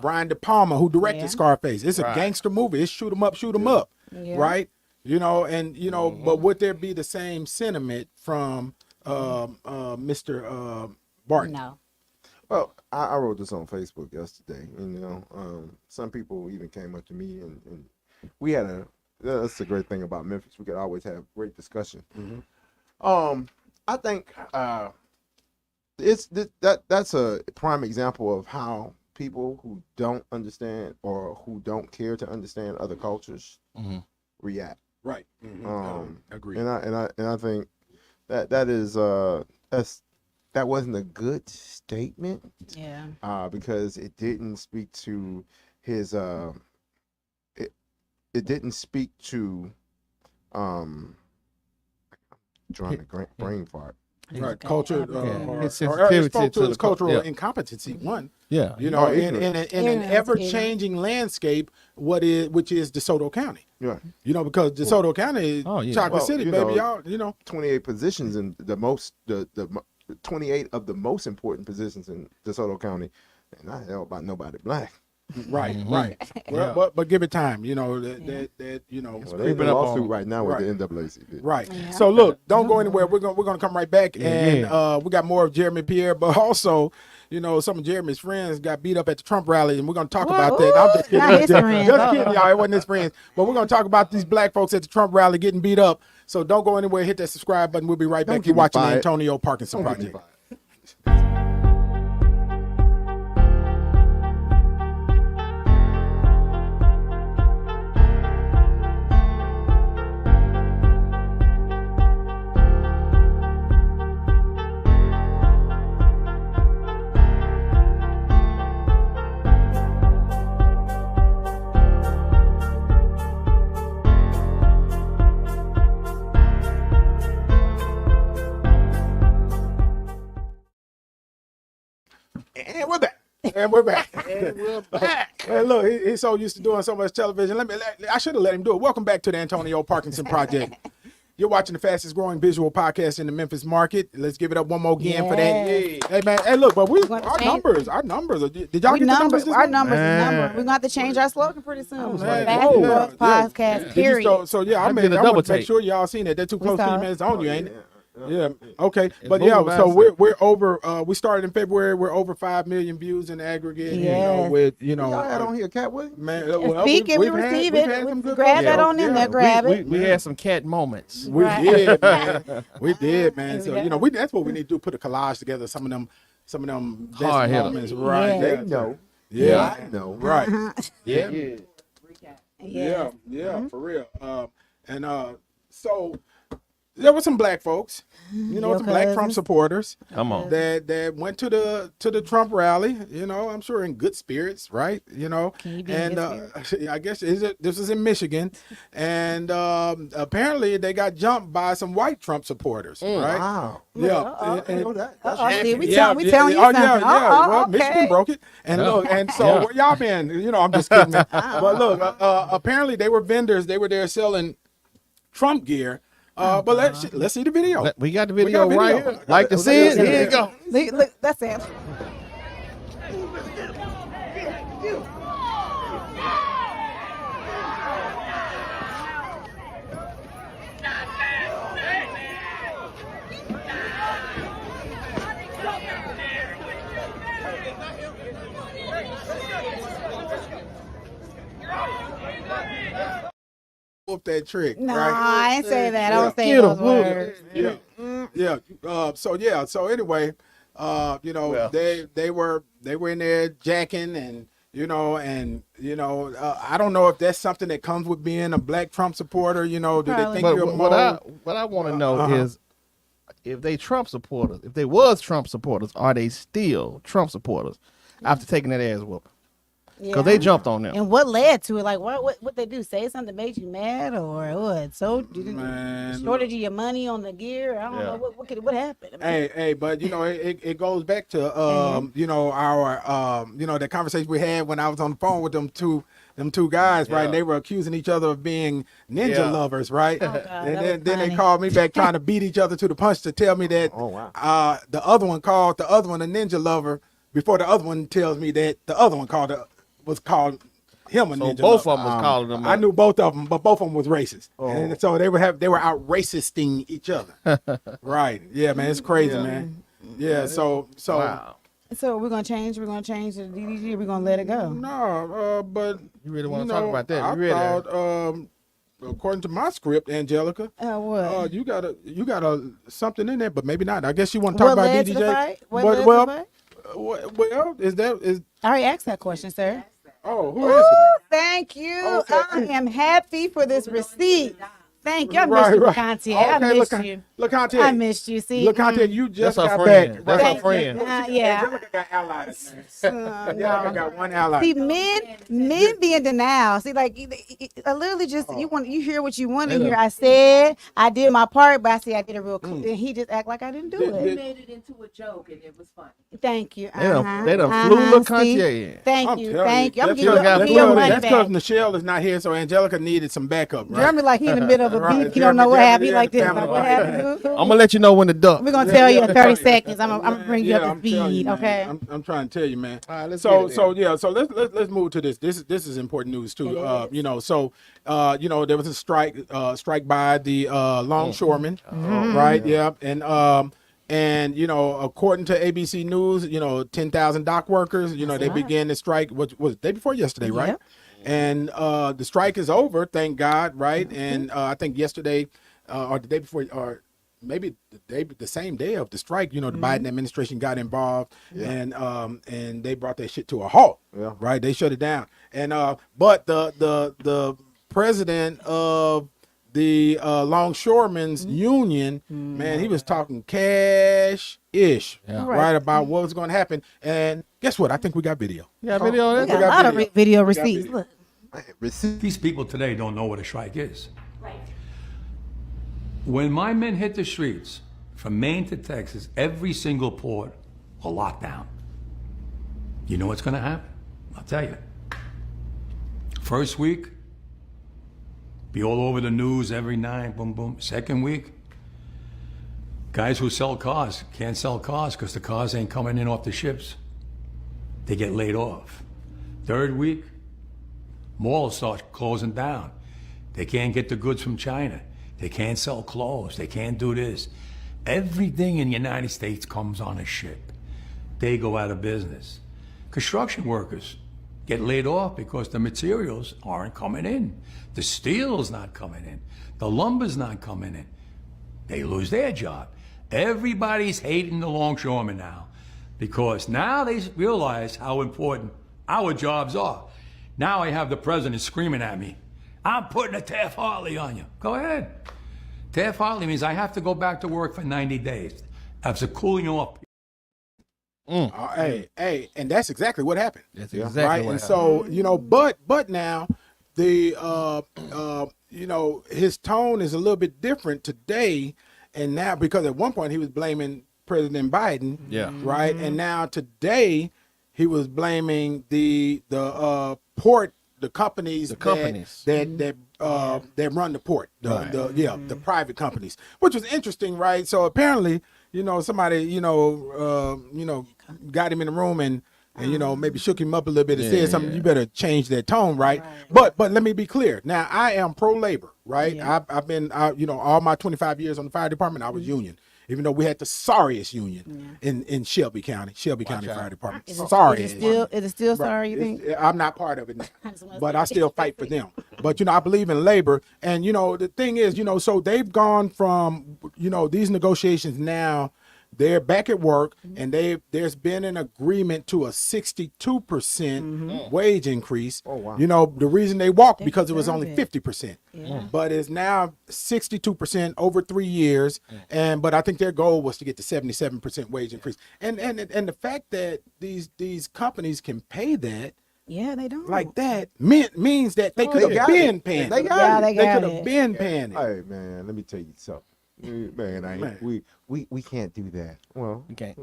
Brian De Palma, who directed Yeah. Scarface. It's a Right. gangster movie. It's shoot 'em up, Yeah. right? But would there be the same sentiment from Mr. Barton? No. Well, I wrote this on Facebook yesterday. Some people even came up to me and we had that's the great thing about Memphis. We could always have great discussion. I think that's a prime example of how people who don't understand or who don't care to understand other cultures react. Right. Agreed. And I think that is that wasn't a good statement. Yeah. Because it didn't speak to his it didn't speak to drawing a brain fart. Right, culture, His or sensitivity spoke to to his the cultural yeah. incompetency. One, Yeah. in Ignorance, an ever-changing landscape, which is DeSoto County. Yeah. Because DeSoto County, Oh, yeah. Chocolate Well, City, you baby, know, y'all, 28 positions and the 28 of the most important positions in DeSoto County, and not held by nobody black. right. Yeah. But give it time, Well, they're in creeping a up lawsuit on- right now with the NAACP. Right. Yeah. So look, don't go anywhere. We're gonna come right back, and we got more of Jeremy Pierre, but also, some of Jeremy's friends got beat up at the Trump rally, and we're gonna talk about that. I'm just kidding. Not his friends. Just kidding, y'all. It wasn't his friends, but we're gonna talk about these black folks at the Trump rally getting beat up. So don't go anywhere. Hit that subscribe button. We'll be right back. Don't You're get me watching the fired. Antonio Parkinson Don't get me Project. fired. And we're back. And we're back. Hey, look, he's so used to doing so much television. I should have let him do it. Welcome back to the Antonio Parkinson Project. You're watching the fastest growing visual podcast in the Memphis market. Let's give it up one more again for that. Yes. Hey man, hey look, but gonna our change- numbers. Did y'all get the numbers? This Our week? numbers is Man. number. We're gonna have to change our slogan pretty soon. Man, Fast whoa, Growth yeah. Podcast, Did you period. so yeah, I I made did a I double want to make take. sure y'all seen it. They're too close 3 saw it. minutes on you, ain't it? Yeah. Yeah. Okay. But moving yeah, by so itself. we're over. We started in February. We're over 5 million views in aggregate. Yes. With Y'all had on here, Cat Williams? man. Speak it, we we've had- receive we've it. had some We good grab folks. that on in there, grab we, it. We had some cat moments. We Right. did, man. We did, man. So Yeah. that's what we need to do. Put a collage together. Some of them best Hard hitter. moments. Right. Yeah. They know. Yeah. I know. Right. Yeah. Yeah. Yeah. For real. So there were some black folks, Your some black Trump cousins. supporters Come on. that went to the Trump rally. I'm sure in good spirits, right? Can you be in And good I guess this is in Michigan, and apparently they got jumped by some white Trump supporters, right? Wow. Yeah. I know that. That's See, we Yeah, telling you something. Yeah. Well, okay. Michigan broke it, and look, and so where y'all been? I'm just kidding, man. But look, apparently they were vendors. They were there selling Trump gear But let's see the video. We got the We video, got right video. here. Like to see it? Here you go. Look, that's it. Whoop that trick. No, right? I ain't say that. I don't say Get 'em, those whoop. words. Yeah. So anyway, Well. they were in there jacking and I don't know if that's something that comes with being a black Trump supporter. Do they Probably. think But you're what more? I want to know Uh-huh. is if they Trump supporters, if they was Trump supporters, are they still Trump supporters after taking that ass whoop? Because they jumped on them. And what led to it? Like, what they do? Say something that made you mad, or what? So, Man. shortage of your money on the gear? I don't know. What happened? I mean, Hey, but it goes back to our the conversation we had when I was on the phone with them two guys, right? Yeah. And they were accusing each other of being ninja Yeah. lovers, right? God, and that then was they funny. called me back trying to beat each other to the punch to tell me that Oh, wow. the other one called the other one a ninja lover before the other one tells me that the other one was called him a So ninja both lover. of them was calling them. I knew both of them, but both of them was racist, Oh. and so they were out racisting each other. Right? Yeah, man, it's crazy, man. Yeah, so Wow. so we're gonna change. We're gonna change the DDG. We're gonna let it go. no, but You really want to talk about that? I You really? thought, according to my script, Angelica, What? you got a something in there, but maybe not. I guess you want to talk What about led to DDJ. the fight? What But, led to the well, fight? well, is I already asked that question, sir. who Ooh, answered it? thank you. Okay. I am happy for this receipt. Thank you. I Right, missed you, right. Conte. I Okay, missed you. Look, Conte. I missed you. See, Look, Conte, you just That's our got friend. back. That's right? our friend. Yeah. Angelica got allies. Angelica No. got one ally. See, men be in denial. See, like I literally just you hear what you want to They hear. done- I said I did my part, but I said I did it real quick. And he just act like I didn't do Did- He it. made it into a joke and it was funny. Thank you. They done flew Lil Conte in. Thank I'm you. telling Thank you. I'm That's gonna give got you your fluid. money That's because back. Michelle is not here, so Angelica needed some backup, right? Jeremy, like he in the middle of a Right, beat. He don't know what Jeremy, happened. He yeah, like this. family Like, what right. happened? I'm gonna let you know when to duck. We're gonna tell you in 30 right. seconds. I'm gonna bring you Yeah, up to I'm telling you, speed. man. Okay. I'm trying to tell you, man. All right, let's so get it so let's move to this. This is important news too. There was a strike by the longshoremen, right? Yeah, and according to ABC News, 10,000 dock workers, they began the strike. What was it, day before yesterday, right? Yep. And the strike is over, thank God, right? And I think yesterday or the day before, or maybe the same day of the strike, the Biden administration got involved and they brought that shit to a halt. Yeah. Right? They shut it down. And but the president of the longshoremen's union, man, he was talking cash-ish, Yeah. right, about what was going to happen. And guess what? I think we got video. You got video of We that? got a lot of video We got receipts. video. Look. Receipt. These people today don't know what a strike is. When my men hit the streets, from Maine to Texas, every single port will lock down. You know what's going to happen? I'll tell you. First week, be all over the news every night, boom, boom. Second week, guys who sell cars can't sell cars because the cars ain't coming in off the ships. They get laid off. Third week, malls start closing down. They can't get the goods from China. They can't sell clothes. They can't do this. Everything in the United States comes on a ship. They go out of business. Construction workers get laid off because the materials aren't coming in. The steel's not coming in. The lumber's not coming in. They lose their job. Everybody's hating the longshoremen now because now they realize how important our jobs are. Now I have the president screaming at me, I'm putting a Taft-Hartley on you. Go ahead. Taft-Hartley means I have to go back to work for 90 days. That's a cooling off. Hey, and that's exactly what happened. That's exactly right. what And happened. so, but now the his tone is a little bit different today, and now because at one point he was blaming President Biden, Yeah. right, and now today he was blaming the port the companies companies. that run the port, the private companies, which was interesting, right? So apparently, somebody got him in the room and maybe shook him up a little bit and said something. You better change that tone, right? But let me be clear. Now I am pro labor, right? Yeah. I've been all my 25 years on the fire department, I was union. Even though we had the sorriest union in Shelby County Fire Department. Sorry. Is it still sorry, you think? I'm not part of it now, but I still fight for them. But, I believe in labor. And, the thing is, so they've gone from, these negotiations now, they're back at work, and there's been an agreement to a 62% wage increase. Oh, wow. The reason they walked because it was only 50%, but it's now 62% over 3 years. But I think their goal was to get to 77% wage increase. And the fact that these companies can pay that. Yeah, they don't. Like that means that they could have been paying. They got it. They could have been paying it. Hey man, let me tell you something. Man, we can't do that. Well, You can't.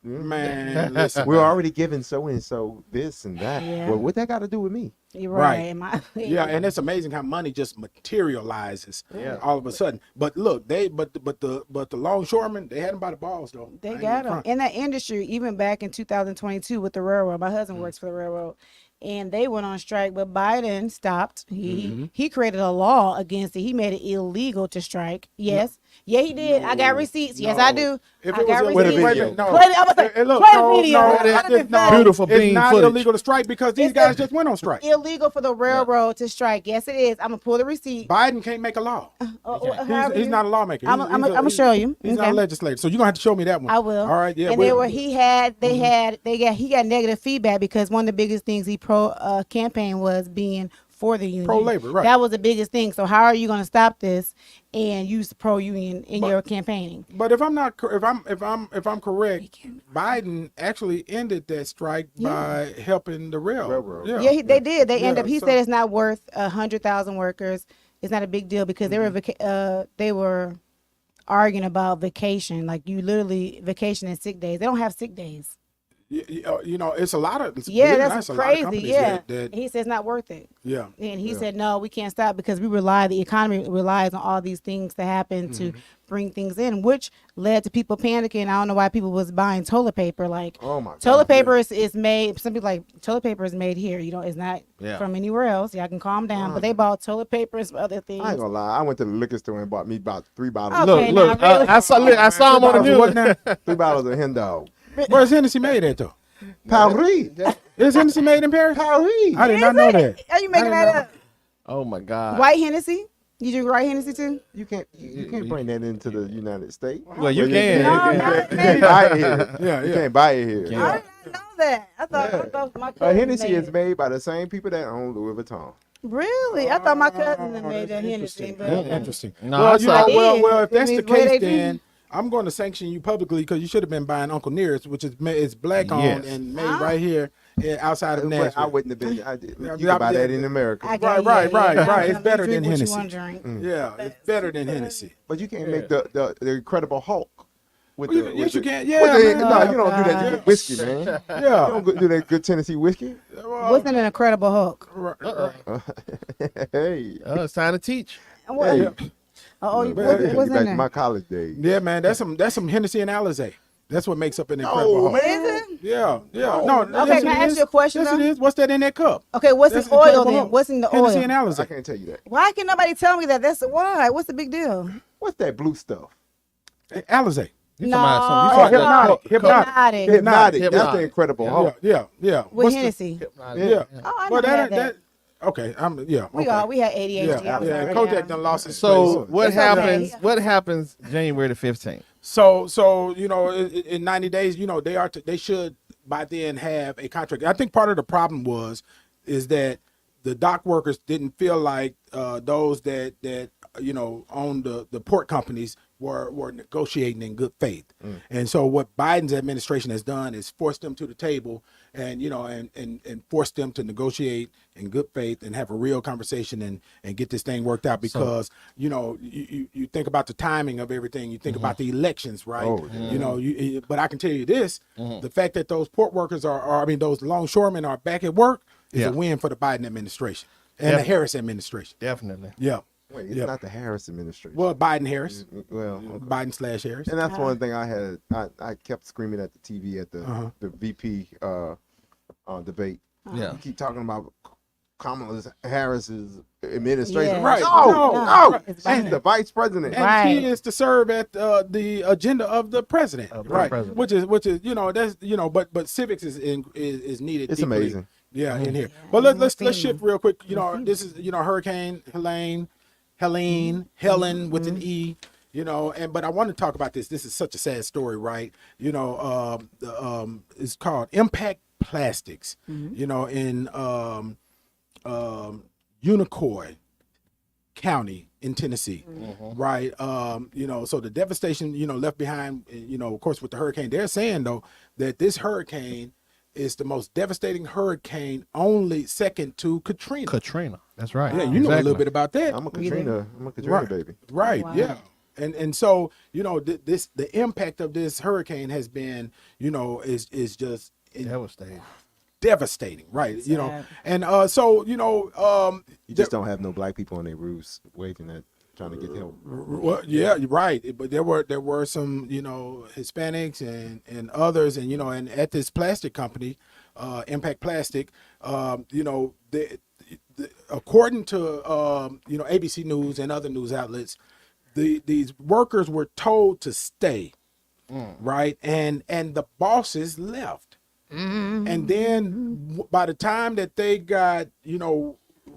Man, listen. We're already giving so and so this and that. Yeah. Well, what that got to do with me? You're Right. right. Yeah, and it's amazing how money just materializes all of a sudden. But look, the longshoremen, they had them by the balls though. They I ain't got gonna them front. in that industry. Even back in 2022 with the railroad, my husband works for the railroad, and they went on strike. But Biden stopped. He created a law against it. He made it illegal to strike. Yes, yeah, he did. I got receipts. Yes, I do. If I it got was With a illegal, video. wait a minute, no. Play it- I'm gonna say, Hey, look, play the no, video. no, I it's understand. not- Beautiful It's bean not footage. illegal to strike because these guys just went on strike. Illegal for the railroad to strike. Yes, it is. I'm gonna pull the receipt. Biden can't make a law. He's not a lawmaker. I'm gonna show you. He's not Okay. a legislator. So you're gonna have to show me that one. I will. All right. Yeah. And he got negative feedback because one of the biggest things he campaign was being for the union. Pro-labor, right. That was the biggest thing. So how are you going to stop this and use pro-union in your campaigning? But if I'm not, if I'm correct, Biden actually ended that strike by helping the railroad. Yeah, they did. They end Yeah, up. He so- said it's not worth 100,000 workers. It's not a big deal because they were arguing about vacation. Like you literally vacation and sick days. They don't have sick days. It's a lot of That's a lot of crazy. companies Yeah, that he says it's not worth it. yeah. And he said, no, we can't stop because the economy relies on all these things to happen to bring things in, which led to people panicking. I don't know why people was buying toilet paper. Like, Oh my God. toilet paper is made, some people like, toilet paper is made here. It's not Yeah. from anywhere else. Y'all can calm down. But they bought toilet papers for other things. I ain't gonna lie. I went to the liquor store and bought me about 3 bottles. Okay, Look, now, really? I saw him on the What news. now? 3 bottles of hen dog. Where's Hennessy made at though? Paris. Is Hennessy made in Paris? Paris. I did not know that. Are you making I that didn't up? Oh my God. White Hennessy? You drink white Hennessy too? You can't bring that into the United States. Well, you can. No, You no, can't buy it here. Yeah, You yeah. can't buy it here. I did not know that. I thought my cousin Hennessy made is it. made by the same people that own Louis Vuitton. Really? I thought my cousin had made that Interesting. Hennessy. But Interesting. No, well, I you saw- know, I did. well, if that's I the mean, where case, they be? then I'm going to sanction you publicly because you should have been buying Uncle Nearest, which is black owned Yes. and made right here outside of But I Nashville. wouldn't have been. Yeah, You can buy that in America. Right. It's better than Drink what you Hennessy. wanna drink. Yeah, it's better than Hennessy. But you can't make the Incredible Hulk. With Well, the, yes, with you the- can. with Yeah, the- man. no, you don't do that God. with whiskey, man. You Yeah. don't do that good Tennessee whiskey. What's an Incredible Hulk? Hey, It's time to teach. And what- hey. Oh, Take what's you in back to there? my college days. Yeah, man. That's some Hennessy and Alizé. That's what makes up an Incredible Hulk. Is it? Yeah. No. Okay, yes, can I it ask is. you a question, Yes, it though? is. What's that in that cup? Okay, what's That's in oil Incredible then? Hulk. What's in the Hennessy oil? and I Alizé. can't tell you that. Why can nobody tell me that? That's why. What's the big deal? What's that blue stuff? Alizé. You No, talking about Oh, some- hypnotic. Hypnotic. Hypnotic. That's Hypnotic. the Incredible Hulk. Yeah. With What's the- Hennessy. Yeah. Oh, I Well, never had that. okay. We okay. we had ADHD. Yeah. I'm sorry. Kodak done lost his So place. what It's okay. happens? What happens January the 15th? So in 90 days, they should by then have a contract. I think part of the problem is that the dock workers didn't feel like those that own the port companies were negotiating in good faith. And so what Biden's administration has done is forced them to the table and forced them to negotiate in good faith and have a real conversation and get this thing worked out because you think about the timing of everything, you think about the elections, right? Oh, yeah. But I can tell you this, the fact that those port workers those longshoremen are back at work, is Yeah. a win for the Biden administration and the Harris administration. Definitely. Yeah. Wait, it's Yep. not the Harris administration. Well, Biden Harris, Well, Biden/Harris. and that's one thing I kept screaming at the TV at the VP debate. Yeah. You keep talking about Kamala Harris's administration. Yeah. Right. No, It's she's Biden. the vice president. And Right. she is to serve at the agenda of the president, Of the right? president. Which is that's but civics is needed. It's deeply, amazing. yeah, in here. But let's shift real quick. This is Hurricane Helen with an E. But I want to talk about this. This is such a sad story, right? It's called Impact Plastics. In Unicoi County in Tennessee, right? So the devastation, left behind, of course, with the hurricane. They're saying though that this hurricane is the most devastating hurricane, only second to Katrina. Katrina. That's right. Yeah, you know a little Exactly. bit about that. I'm a Katrina Right. baby. Right. Wow. Yeah. And so the impact of this hurricane has been is just Devastating. devastating, right? Sad. And You just don't have no black people on their roofs waving at trying to get help. well, yeah, you're right. But there were some Hispanics and others, and at this plastic company, Impact Plastic, according to ABC News and other news outlets, these workers were told to stay, right, and the bosses left, and then by the time that they got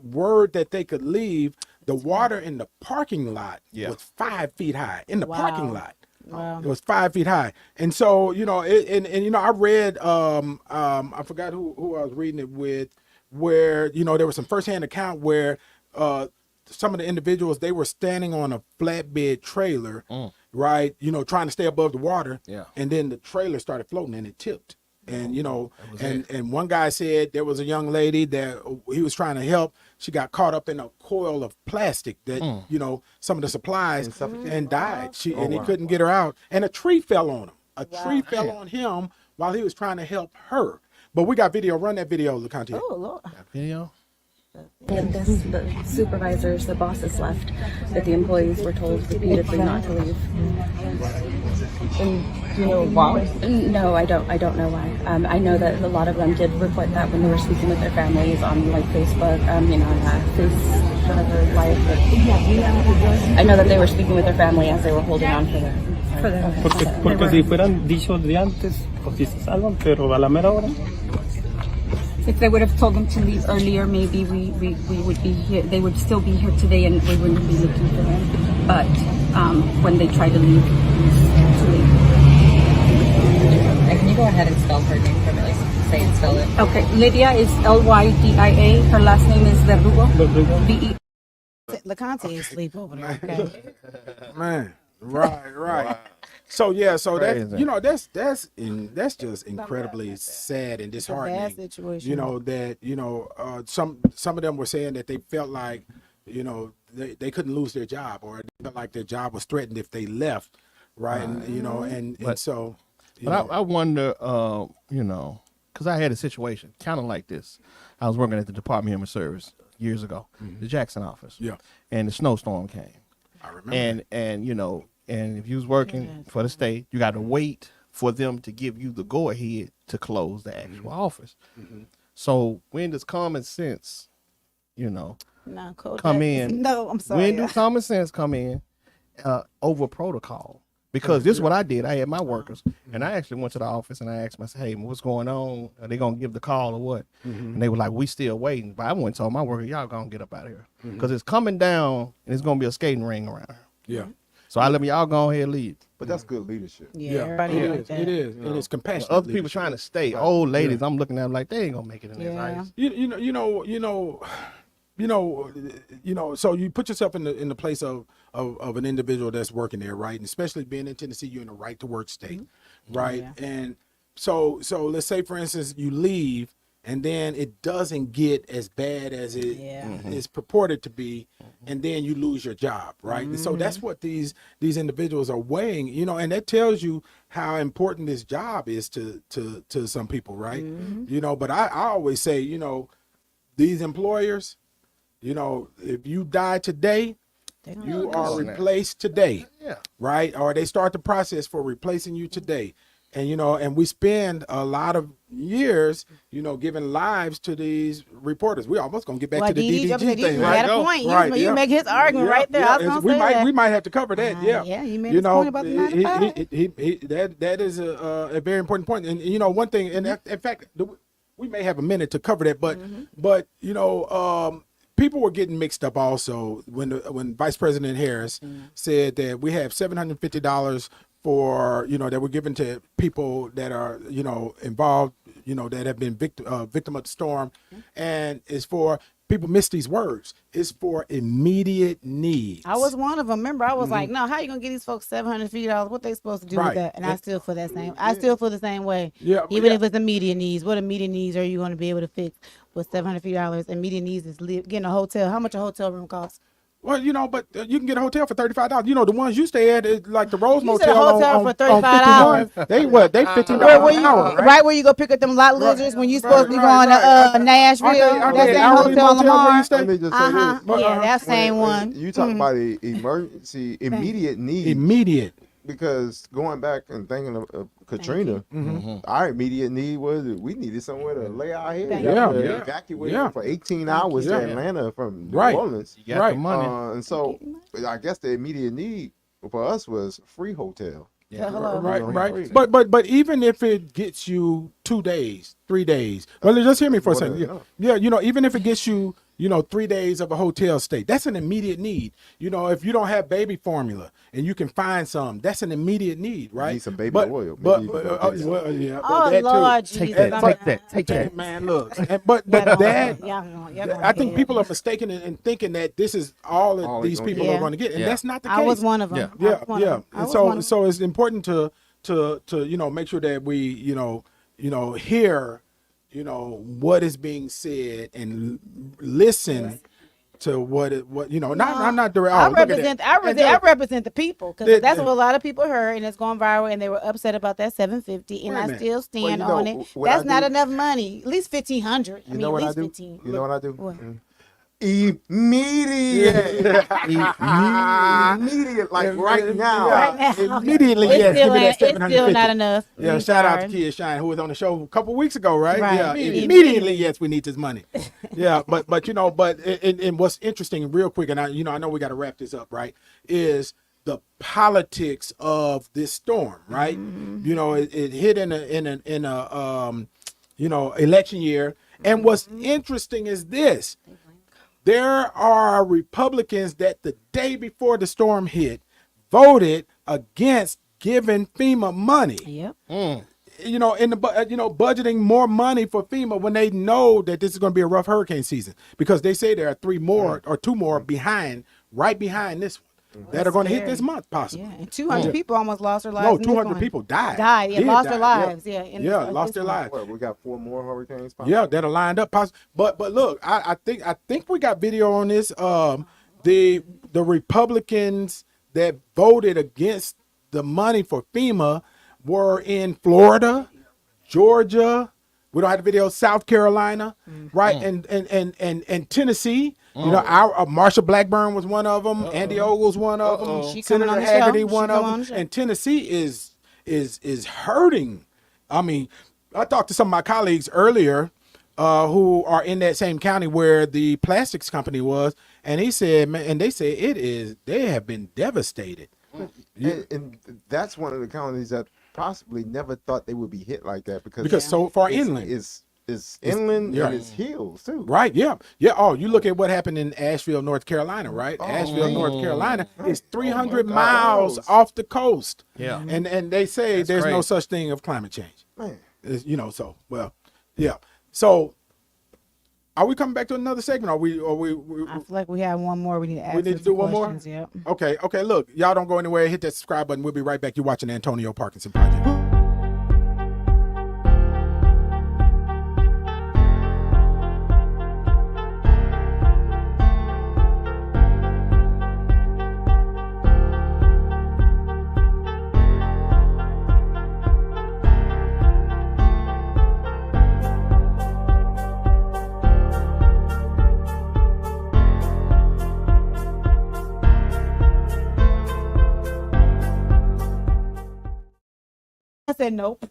word that they could leave, the water in the parking lot was 5 feet high in the parking lot. Wow. It was 5 feet high, and so I read I forgot who I was reading it with, where there was some firsthand account where some of the individuals, they were standing on a flatbed trailer, right? Trying to stay above the water, Yeah. and then the trailer started floating and it tipped. And and one guy said there was a young lady that he was trying to help. She got caught up in a coil of plastic that some of the supplies and died. And he couldn't get her out. And a tree fell on him. A tree fell on him while he was trying to help her. But we got video. Run that video, LeConte. Oh Lord. Video. The supervisors, the bosses left, that the employees were told repeatedly not to leave. And do you know why? No, I don't know why. I know that a lot of them did report that when they were speaking with their families on Facebook, whatever live. I know that they were speaking with their family as they were holding on for their. Porque si fueran dichos de antes, pues sí se salvan, pero a la mera hora. If they would have told them to leave earlier, maybe we would be here. They would still be here today, and we wouldn't be looking for them. But when they tried to leave, it was too late. And can you go ahead and spell her name for me? Like, say and spell it. Okay, Lydia is Lydia. Her last name is Verdugo. VE. LeConte is asleep over there. Okay. Man, right. So Crazy. that's just incredibly sad and disheartening. Bad situation. That some of them were saying that they felt like they couldn't lose their job, or they felt like their job was threatened if they left, right? And so. I wonder, because I had a situation kind of like this. I was working at the Department of Human Service years ago, the Jackson office. Yeah. And the snowstorm came. I remember. And if you was working for the state, you got to wait for them to give you the go ahead to close the actual office. So when does common sense, No, Kodak come is- in? No, I'm sorry. When do common sense come in over protocol? Because this is what I did. I had my workers, and I actually went to the office and I asked myself, "Hey, what's going on? Are they gonna give the call or what?" And they were like, "We still waiting." But I went and told my workers, "Y'all gonna get up out of here because it's coming down and it's gonna be a skating ring around here." Yeah. So I let me y'all go ahead and leave. But that's good leadership. Yeah, everybody it like is. that. It is. And it's compassionate. Other people leadership. trying to stay, old ladies. I'm looking at them like they ain't gonna make it in this Yeah. ice. So you put yourself in the place of an individual that's working there, right? And especially being in Tennessee, you're in a right to work state, right? Yeah. And so let's say, for instance, you leave and then it doesn't get as bad as it is purported to be, and then you lose your job, right? And so that's what these individuals are weighing, and that tells you how important this job is to some people, right? But I always say, these employers, if you die today, you are replaced today. Yeah. Right? Or they start the process for replacing you today. And, and we spend a lot of years, giving lives to these reporters. We almost going to get back to the DDG thing. You Right? had a point. Right, You make his argument right there. I was gonna say that. We might have to cover that. Yeah. Yeah, you made his point about the 9 to 5. That is a very important point. And, one thing, and in fact, we may have a minute to cover that, but people were getting mixed up also when Vice President Harris said that we have $750 for that were given to people that are involved that have been victim of the storm, and it's for people miss these words. It's for immediate needs. I was one of them. Remember, I was like, no, how you gonna get these folks $750? What they supposed to do with that? And I still feel that same. I still feel the same way. Yeah, Even if it's immediate needs, what immediate needs are you going to be able to fix with $750? Immediate needs is getting a hotel. How much a hotel room costs? Well, but you can get a hotel for $35. The ones you stay at, is like the Rose You said a Motel hotel on for $35. 51. They $15 Where an hour, right? right where you go pick up them lot lizards when you supposed to be going to Nashville. Aren't That they same hourly hotel motel where you Lamar. stay? Let me just say this. Yeah, that same one. You talk about emergency, immediate need. Immediate. Because going back and thinking of Katrina, our immediate need was we needed somewhere to lay our head. Yeah. Evacuated for 18 hours to Atlanta from New Orleans. You got the money. And so I guess the immediate need for us was free hotel. Yeah. Right. But even if it gets you 2 days, 3 days, well, just hear me for a second. Yeah, even if it gets you, 3 days of a hotel stay, that's an immediate need. If you don't have baby formula and you can find some, that's an immediate need, right? You need some baby oil. Lord Jesus. Take that. Man, look. But I think people are mistaken in thinking that this is all that these people are going to get, and that's not the case. I was one of them. Yeah. And so it's important to make sure that we hear what is being said and listen to what not direct. I represent the people because that's what a lot of people heard, and it's going viral, and they were upset about that $750, and I still stand on it. That's not enough money. At least $1,500. You know what I do? $15. You know what I do? What? Immediate, like right now. Immediately, It's yes. still not enough. Yeah, shout out to Kid Shine, who was on the show a couple weeks ago, right? Yeah, Immediately. yes, we need this money. Yeah, but what's interesting, real quick, and I know we got to wrap this up, right? Is the politics of this storm, right? It hit in a election year, and what's interesting is this. There are Republicans that the day before the storm hit voted against giving FEMA money. Yep. Budgeting more money for FEMA when they know that this is going to be a rough hurricane season, because they say there are 2 more right behind this one that are going to hit this month, possibly. Yeah, and 200 people almost lost their lives. No, 200 people died. Lost their lives. Lost their lives. We got 4 more hurricanes. Possibly? Yeah, that are lined up. But look, I think we got video on this. The Republicans that voted against the money for FEMA were in Florida, Georgia. We don't have the video. South Carolina, right, and Tennessee. Our Marsha Blackburn was one of them. Andy Ogle's one of them. Senator Haggerty, one of them. And Tennessee is hurting. I mean, I talked to some of my colleagues earlier who are in that same county where the plastics company was, and they said they have been devastated. And that's one of the counties that possibly never thought they would be hit like that because so far inland. It's inland and it's hills too. Right, yeah. Oh, you look at what happened in Asheville, North Carolina, right? Asheville, North Carolina is 300 miles off the coast. Yeah. And they say That's there's no crazy. such thing of climate change. Man. Yeah. So are we coming back to another segment? I feel like we have one more. We need to ask. We need to do one more? Yep. Okay, look, y'all don't go anywhere. Hit that subscribe button. We'll be right back. You're watching the Antonio Parkinson Project. said nope.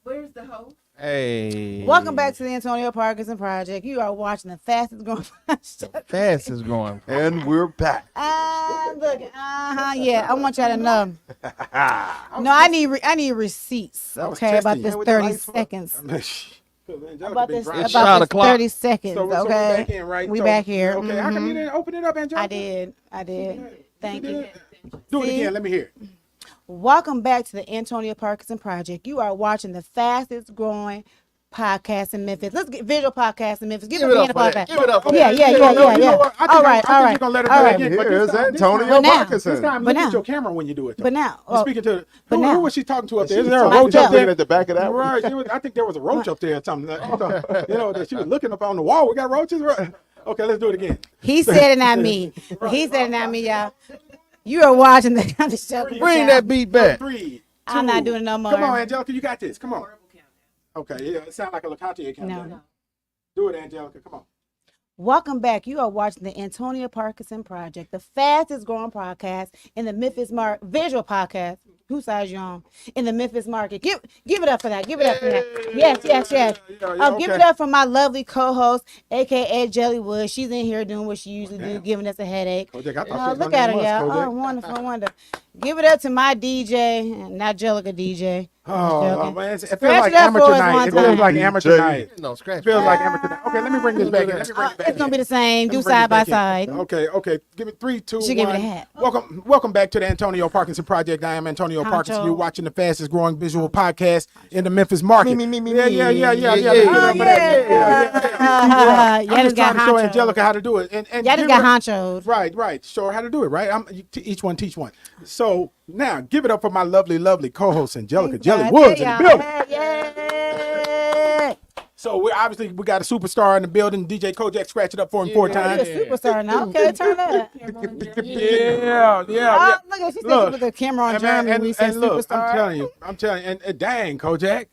Where's the host? Hey. Welcome back to the Antonio Parkinson Project. You are watching the fastest growing Fastest growing. And we're back. Look, yeah, I want y'all to know. No, I need receipts, okay, about this 30 seconds. About this 30 seconds, So we're okay? back in, right? We So- back here. Okay, how come you didn't open it up, Angelica? I did. Thank you. Do it See? again. Let me hear it. Welcome back to the Antonio Parkinson Project. You are watching the fastest growing podcast in Memphis. Let's get visual podcast in Memphis. Give it up for that. Give it up for Yeah. You know what? All right. You're gonna let her do it again. But Here's this time- Antonio But now- Parkinson. This time, But look at now- your camera when you do it. Though. But now, You're speaking to but who now- was she talking to up there? Is She's there a talking- roach she's up there? looking at the back of that one. Right. I think there was a roach up there or something. You know, that she was looking up on the wall. We got roaches. Right. Okay, let's do it again. he said it, not me. He said it, not me, y'all. You are watching the kind of show. Bring that beat back. 3, 2. I'm not doing it no more. Come on, Angelica, you got this. Come on. Okay, yeah, it sounds like a Lacantia countdown. No. Do it, Angelica. Come on. Welcome back. You are watching the Antonio Parkinson Project, the fastest growing podcast in the Memphis visual podcast. Whose side you on? In the Memphis market. Give it up for that. Give it up for that. Yes. Give it up for my lovely co-host, aka Jellywood. She's in here doing what she usually do, giving us a headache. Kojak, I thought she was Look gonna at her, name us, y'all. Kojak. Oh, wonderful, wonderful. Give it up to my DJ, not Jellica DJ. Oh, man. It feels Scratch like it up for amateur us night. one It feels time. like amateur night. No, scratch. It feels like amateur night. Okay, let me bring this back in. Let me bring it back It's gonna in. be the same. Let Do me bring side it by back in. side. Okay. Give it 3, 2, She give me 1. the hat. Welcome back to the Antonio Parkinson Project. I am Antonio Honcho. Parkinson. You're watching the fastest growing visual podcast in the Memphis market. Me. Yeah. Yeah. I'm Y'all just just trying got to show honcho. Angelica how to do it. And Y'all give just got her- honchos. Right. Show her how to do it, right? Each one teach one. So now give it up for my lovely co-host Angelica Jelly Woods in the building. Yeah. So we got a superstar in the building. DJ Kojak scratch it up for him 4 You times. a superstar now. Okay, turn up. Yeah. Oh, look at she said she put the camera on Jeremy when we said look, superstar. I'm telling you, and dang, Kojak.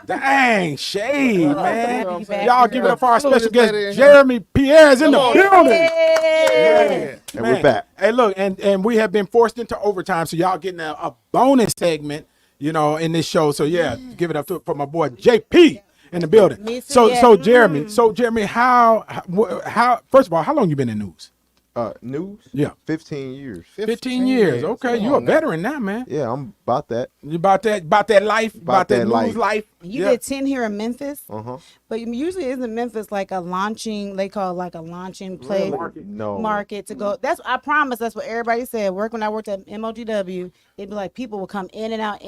Dang, shade, man. happy you back Y'all here. give it up for our Salute special this guest, lady in Jeremy Pierre's in the building. Yeah. And we're back. Hey, look, and we have been forced into overtime, so y'all getting a bonus segment, in this show. So yeah, give it up for my boy JP in the building. So Jeremy, how first of all, how long you been in news? News? Yeah. 15 years. 15 years. Okay, you a veteran now, man. Yeah, I'm about that. You about that life, about that news life. You Yeah. did 10 here in Memphis, Uh-huh. but usually isn't Memphis like a launching? They call it like a launching place No. market to go. I promise. That's what everybody said. When I worked at MOGW, it'd be like people would come in and out,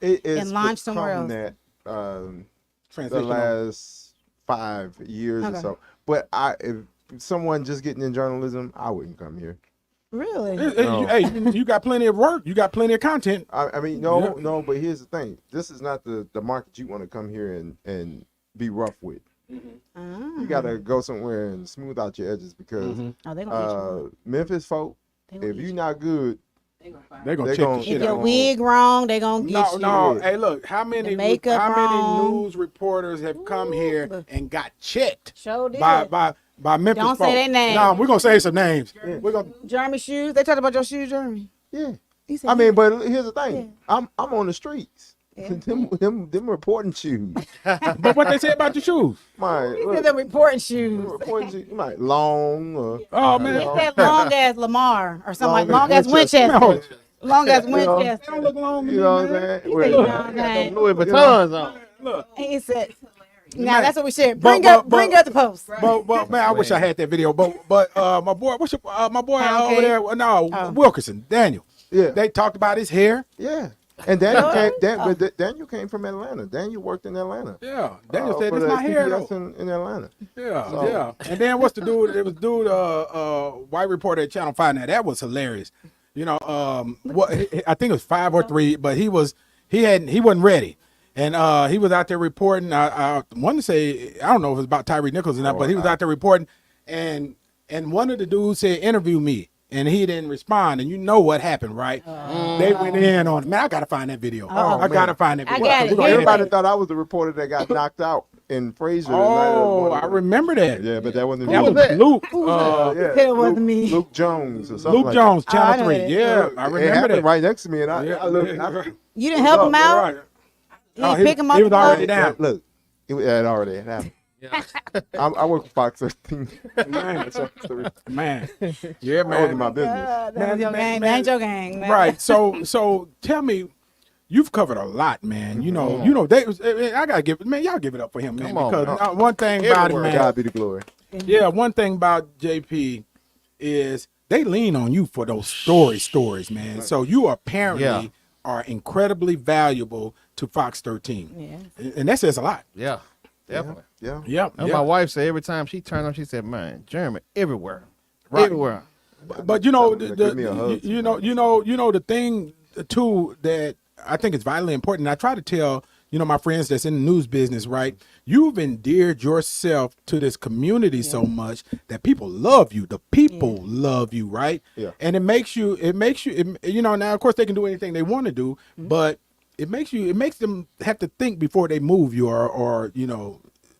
It is and launch somewhere else. that the Transitional. last 5 years or Okay. so. But if someone just getting in journalism, I wouldn't come here. Really? Hey, you got plenty of work. You got plenty of content. I mean, no, but here's the thing. This is not the market you want to come here and be rough with. You got to go somewhere and smooth out your edges because Oh, they gonna get you. Memphis folk, if you're not good, They're gonna They check gonna- the If shit your out. wig wrong, they gonna get you. No. Hey, look, how many The makeup wrong. news reporters have come here and got checked Sure did. by Memphis Don't say folk? their names. No, we're gonna say some names. We're gonna. Jeremy shoes. They talked about your shoes, Jeremy. yeah. He said, I mean, but here's the thing. I'm on the streets. Them reporting shoes. But what they say about your shoes? My he said them reporting shoes. reporting shoes, like long. Oh man, They said long as Lamar or something Long like long as as Winchester. No. Long as they Winchester. don't look long to You me, know what I'm man. saying? Well, Okay. Louis Vuittons on. Look, He said, now that's what we said. But- Bring up the post. but man, I wish I had that video. But my boy, what's your my boy Pound over cake? there? No, Wilkerson, Daniel. Yeah. They talked about his hair. Yeah. And Daniel Daniel came from Atlanta. Daniel worked in Atlanta. Yeah, Daniel said for this the my hair. CBS Though. in Atlanta. Yeah, So- yeah. And then what's the dude? It was white reporter at Channel 5. Now that was hilarious. What I think it was 5 or 3, but he wasn't ready, and he was out there reporting. I want to say I don't know if it was about Tyree Nichols or not, but he was out there reporting, and one of the dudes said interview me, and he didn't respond, and you know what happened, right? They went in on man. I gotta find that video. I gotta find that I video. got it. We're gonna Everybody edit thought I was the reporter that got knocked out in Fraser. Oh, I remember that. Yeah, but that wasn't That me. was Luke. It wasn't me. Luke Jones or something. Luke like Jones, I Channel know 3. that. Yeah, I It remember happened that. right next to me, and Yeah, I looked. yeah. You didn't help him out? Right. He pick him up. He was already down. Look, it had already happened. I work for Fox 13. Man, yeah, I was man. in my business. That was your gang. That ain't your gang. Man. Right. So tell me, you've covered a lot, man. You know, I gotta give y'all give it up for him, man. Come on, Because man. one thing about him, man. God be the glory. Yeah, one thing about JP is they lean on you for those stories, man. So you apparently are incredibly valuable to Fox 13. Yeah. And that says a lot. Yeah, definitely. Yeah. Yep. And my wife said every time she turned on, she said, "Man, Jeremy, everywhere, Right. everywhere." But you know, Give me a hug you know the thing too that I think is vitally important. And I try to tell my friends that's in the news business, right? You've endeared yourself to this community so much that people love you. The people love you, right? Yeah. And it makes you. Now of course they can do anything they want to do, but it makes them have to think before they move you or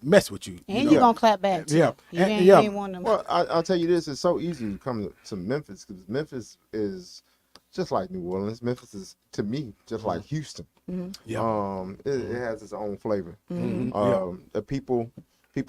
mess with you. And you're gonna clap back. Too. Yeah. You And- ain't, yeah. you ain't want them. Well, I'll tell you this: it's so easy to come to Memphis because Memphis is just like New Orleans. Memphis is, to me, just like Houston. Yeah. It has its own flavor. The people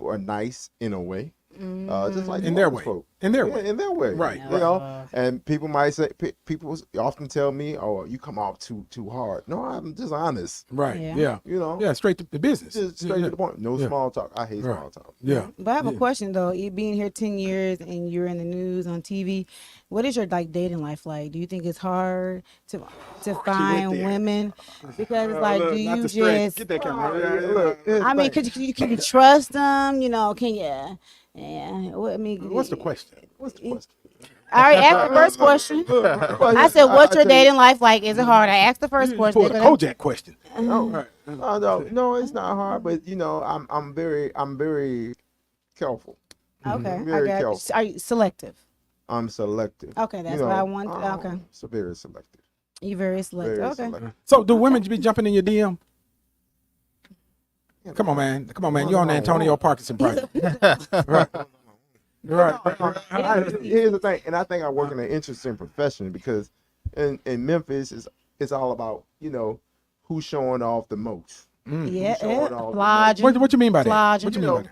are nice in a way, just like In New their Orleans way. folk. In their Yeah, way. in their way, Right. You know, and people might say, people often tell me, "Oh, you come off too hard." No, I'm just honest. Right. Yeah. Yeah. You know, Yeah. Straight to the business. just straight to the point. No Yeah. small talk. I hate Right. small talk. Yeah. But I have a question though. You being here 10 years and you're in the news on TV, what is your dating life like? Do you think it's hard to find there. women? Because it's like, do Not you to stretch. just? Get that camera. Look, here's the I mean, thing. can you trust them? Can you? Yeah. What I mean, What's the question? I already asked the first question. I said, "What's your dating life like? Is it hard?" I asked the first You question. pulled a Kojak question. No, no, it's not hard, but I'm very careful. Okay, I Very got. You. careful. Are you selective? I'm selective. Okay, that's what I want. Okay, So very selective. you very selective. Very Okay. selective. So do women be jumping in your DM? Come on, man. You're on the Antonio Parkinson project. Right. Here's the thing, and I think I work in an interesting profession because in Memphis it's all about who's showing off the most. Yeah, showing off the lodging. What you mean by that? Lodging. What you mean by that?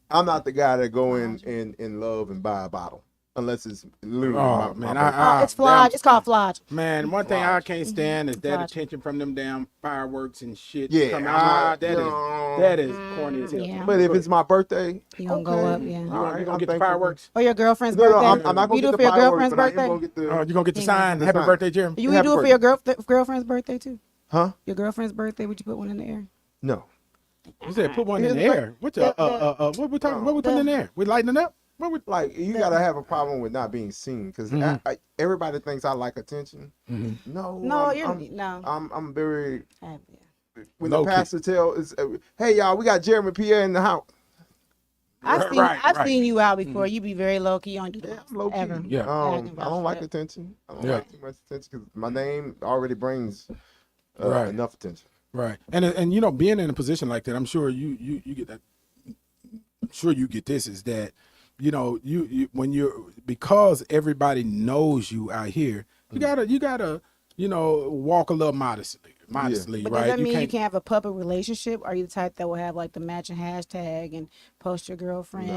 I'm not the guy that go in love and buy a bottle unless it's literally Oh, my man, birthday. It's flodge. It's called flodge. Man, one thing I can't stand is that Lodge. attention from them damn fireworks and shit. Yeah, coming out. That is corny as hell. Yeah. But if it's my birthday, You gonna go up, yeah. All right, you gonna I'm get the thankful. fireworks? Or your girlfriend's No, birthday. I'm not gonna You do get it the for your fireworks, girlfriend's but I am birthday. gonna get the. Oh, you gonna get the sign? The Happy sign. birthday, Jeremy. You Happy do it for your girlfriend's birthday too. Huh? Your girlfriend's birthday? Would you put one in the air? No. You said put one in the Here's the air. What we talking? What we putting in there? We lighting it up? What we? Like you gotta have a problem with not being seen because everybody thinks I like attention. No, No, I'm very. When Low the key. pastor tells, "Hey y'all, we got Jeremy Pierre in the house." I've seen you out before. You be very low key. You don't do that I'm low key. ever. Yeah. I don't like attention. I don't like too much attention because my name already brings Right. enough attention. Right. And being in a position like that, I'm sure you get that. I'm sure you get this is that, you when because everybody knows you out here, you gotta walk a little modestly, But right? does that mean you can't have a public relationship? Are you the type that will have like the matching hashtag and post your girlfriend?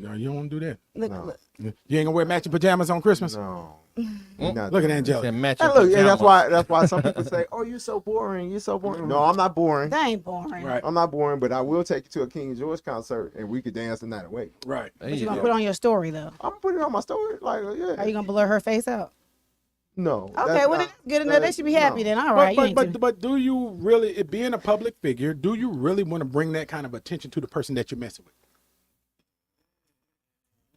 No, you don't want to do that. Look, You ain't gonna wear matching pajamas on Christmas? No. Look at Angela. And that's why some people say, "Oh, you're so boring. You're so boring." No, I'm not boring. that ain't boring. Right. I'm not boring, but I will take you to a King George concert and we could dance the night away. Right. But you gonna put it on your story though? I'm gonna put it on my story. Like, yeah. Are you gonna blur her face out? No. Okay, well that's good enough. They should be happy then. All right. you ain't too- But do you really, being a public figure, do you really want to bring that kind of attention to the person that you're messing with?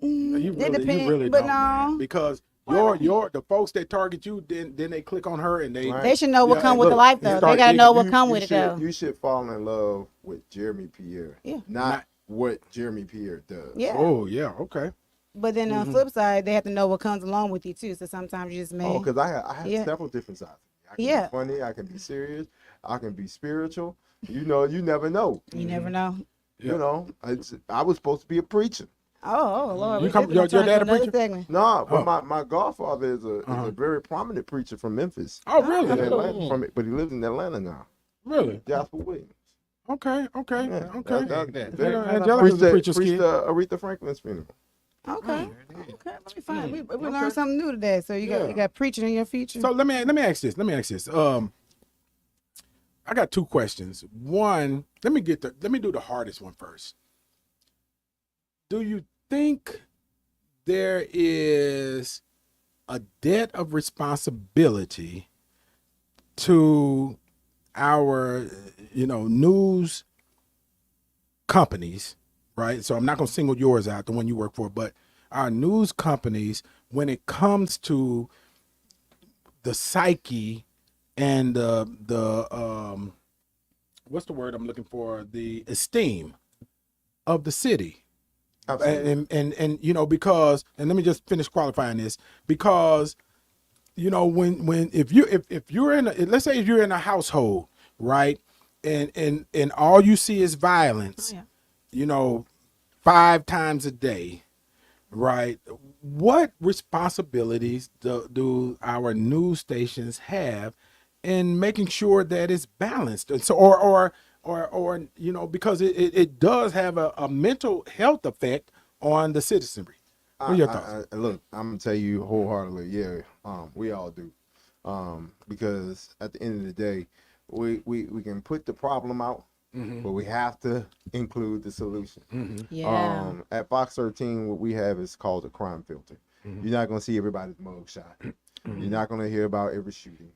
You it depends. You really but don't, no, man, because the folks that target you, then they click on her and they should know what come with look, the life though. They gotta know what come with it though. You should fall in love with Jeremy Pierre. Yeah. Not what Jeremy Pierre does. Yeah. Oh yeah, okay. But then on the flip side, they have to know what comes along with you too. So sometimes you just may. Oh, because I have Yeah. several different sides. I can Yeah. be funny. I can be serious. I can be spiritual. You never know. You never know. You know, I was supposed to be a preacher. Oh Lord. You come, your dad a preacher? Segment. No, but my godfather is a very prominent preacher from Memphis. Oh really? In Atlanta, but he lives in Atlanta now. Really? Jasper Williams. Okay. Yeah, Okay. Preached Angelica's a preacher's preached kid. Aretha Franklin's funeral. Okay. Let me find. We learned something new today. So you got preaching in your feature. So let me ask this. I got two questions. One, let me do the hardest one first. Do you think there is a debt of responsibility to our, news companies, right? So I'm not going to single yours out, the one you work for, but our news companies, when it comes to the psyche and the what's the word I'm looking for? The esteem of the city. Absolutely. And because, and let me just finish qualifying this, because when if you're in let's say if you're in a household, right, and all you see is violence, 5 times a day, right, what responsibilities do our news stations have in making sure that it's balanced? And so or because it does have a mental health effect on the citizenry. What are your thoughts? Look, I'm gonna tell you wholeheartedly, yeah, we all do, because at the end of the day, we can put the problem out, but we have to include the solution. Yeah. At Fox 13, what we have is called a crime filter. You're not gonna see everybody's mugshot. You're not gonna hear about every shooting.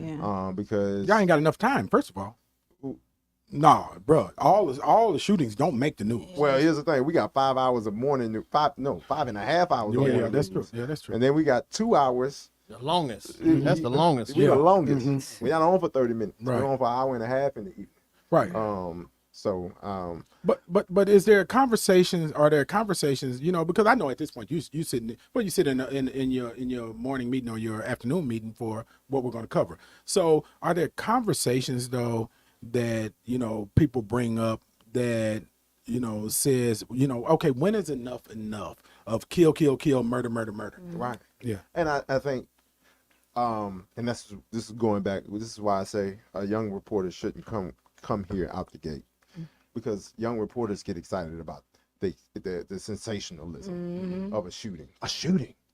Yeah. Because y'all ain't got enough time. First of all, no, bro. All the shootings don't make the news. Well, here's the thing: we got 5 hours of morning, 5.5 hours. Yeah, that's true. Yeah, that's true. And then we got 2 hours. The longest. That's the longest. We're the longest. We're not on for 30 minutes. Right. We're on for an hour and a half in the evening. Right. But is there conversations? Are there conversations? Because I know at this point you sit in your morning meeting or your afternoon meeting for what we're going to cover. So are there conversations though that people bring up that says okay, when is enough of kill, murder? Right. Yeah. And I think and this is going back. This is why I say a young reporter shouldn't come here out the gate, because young reporters get excited about the sensationalism of a shooting.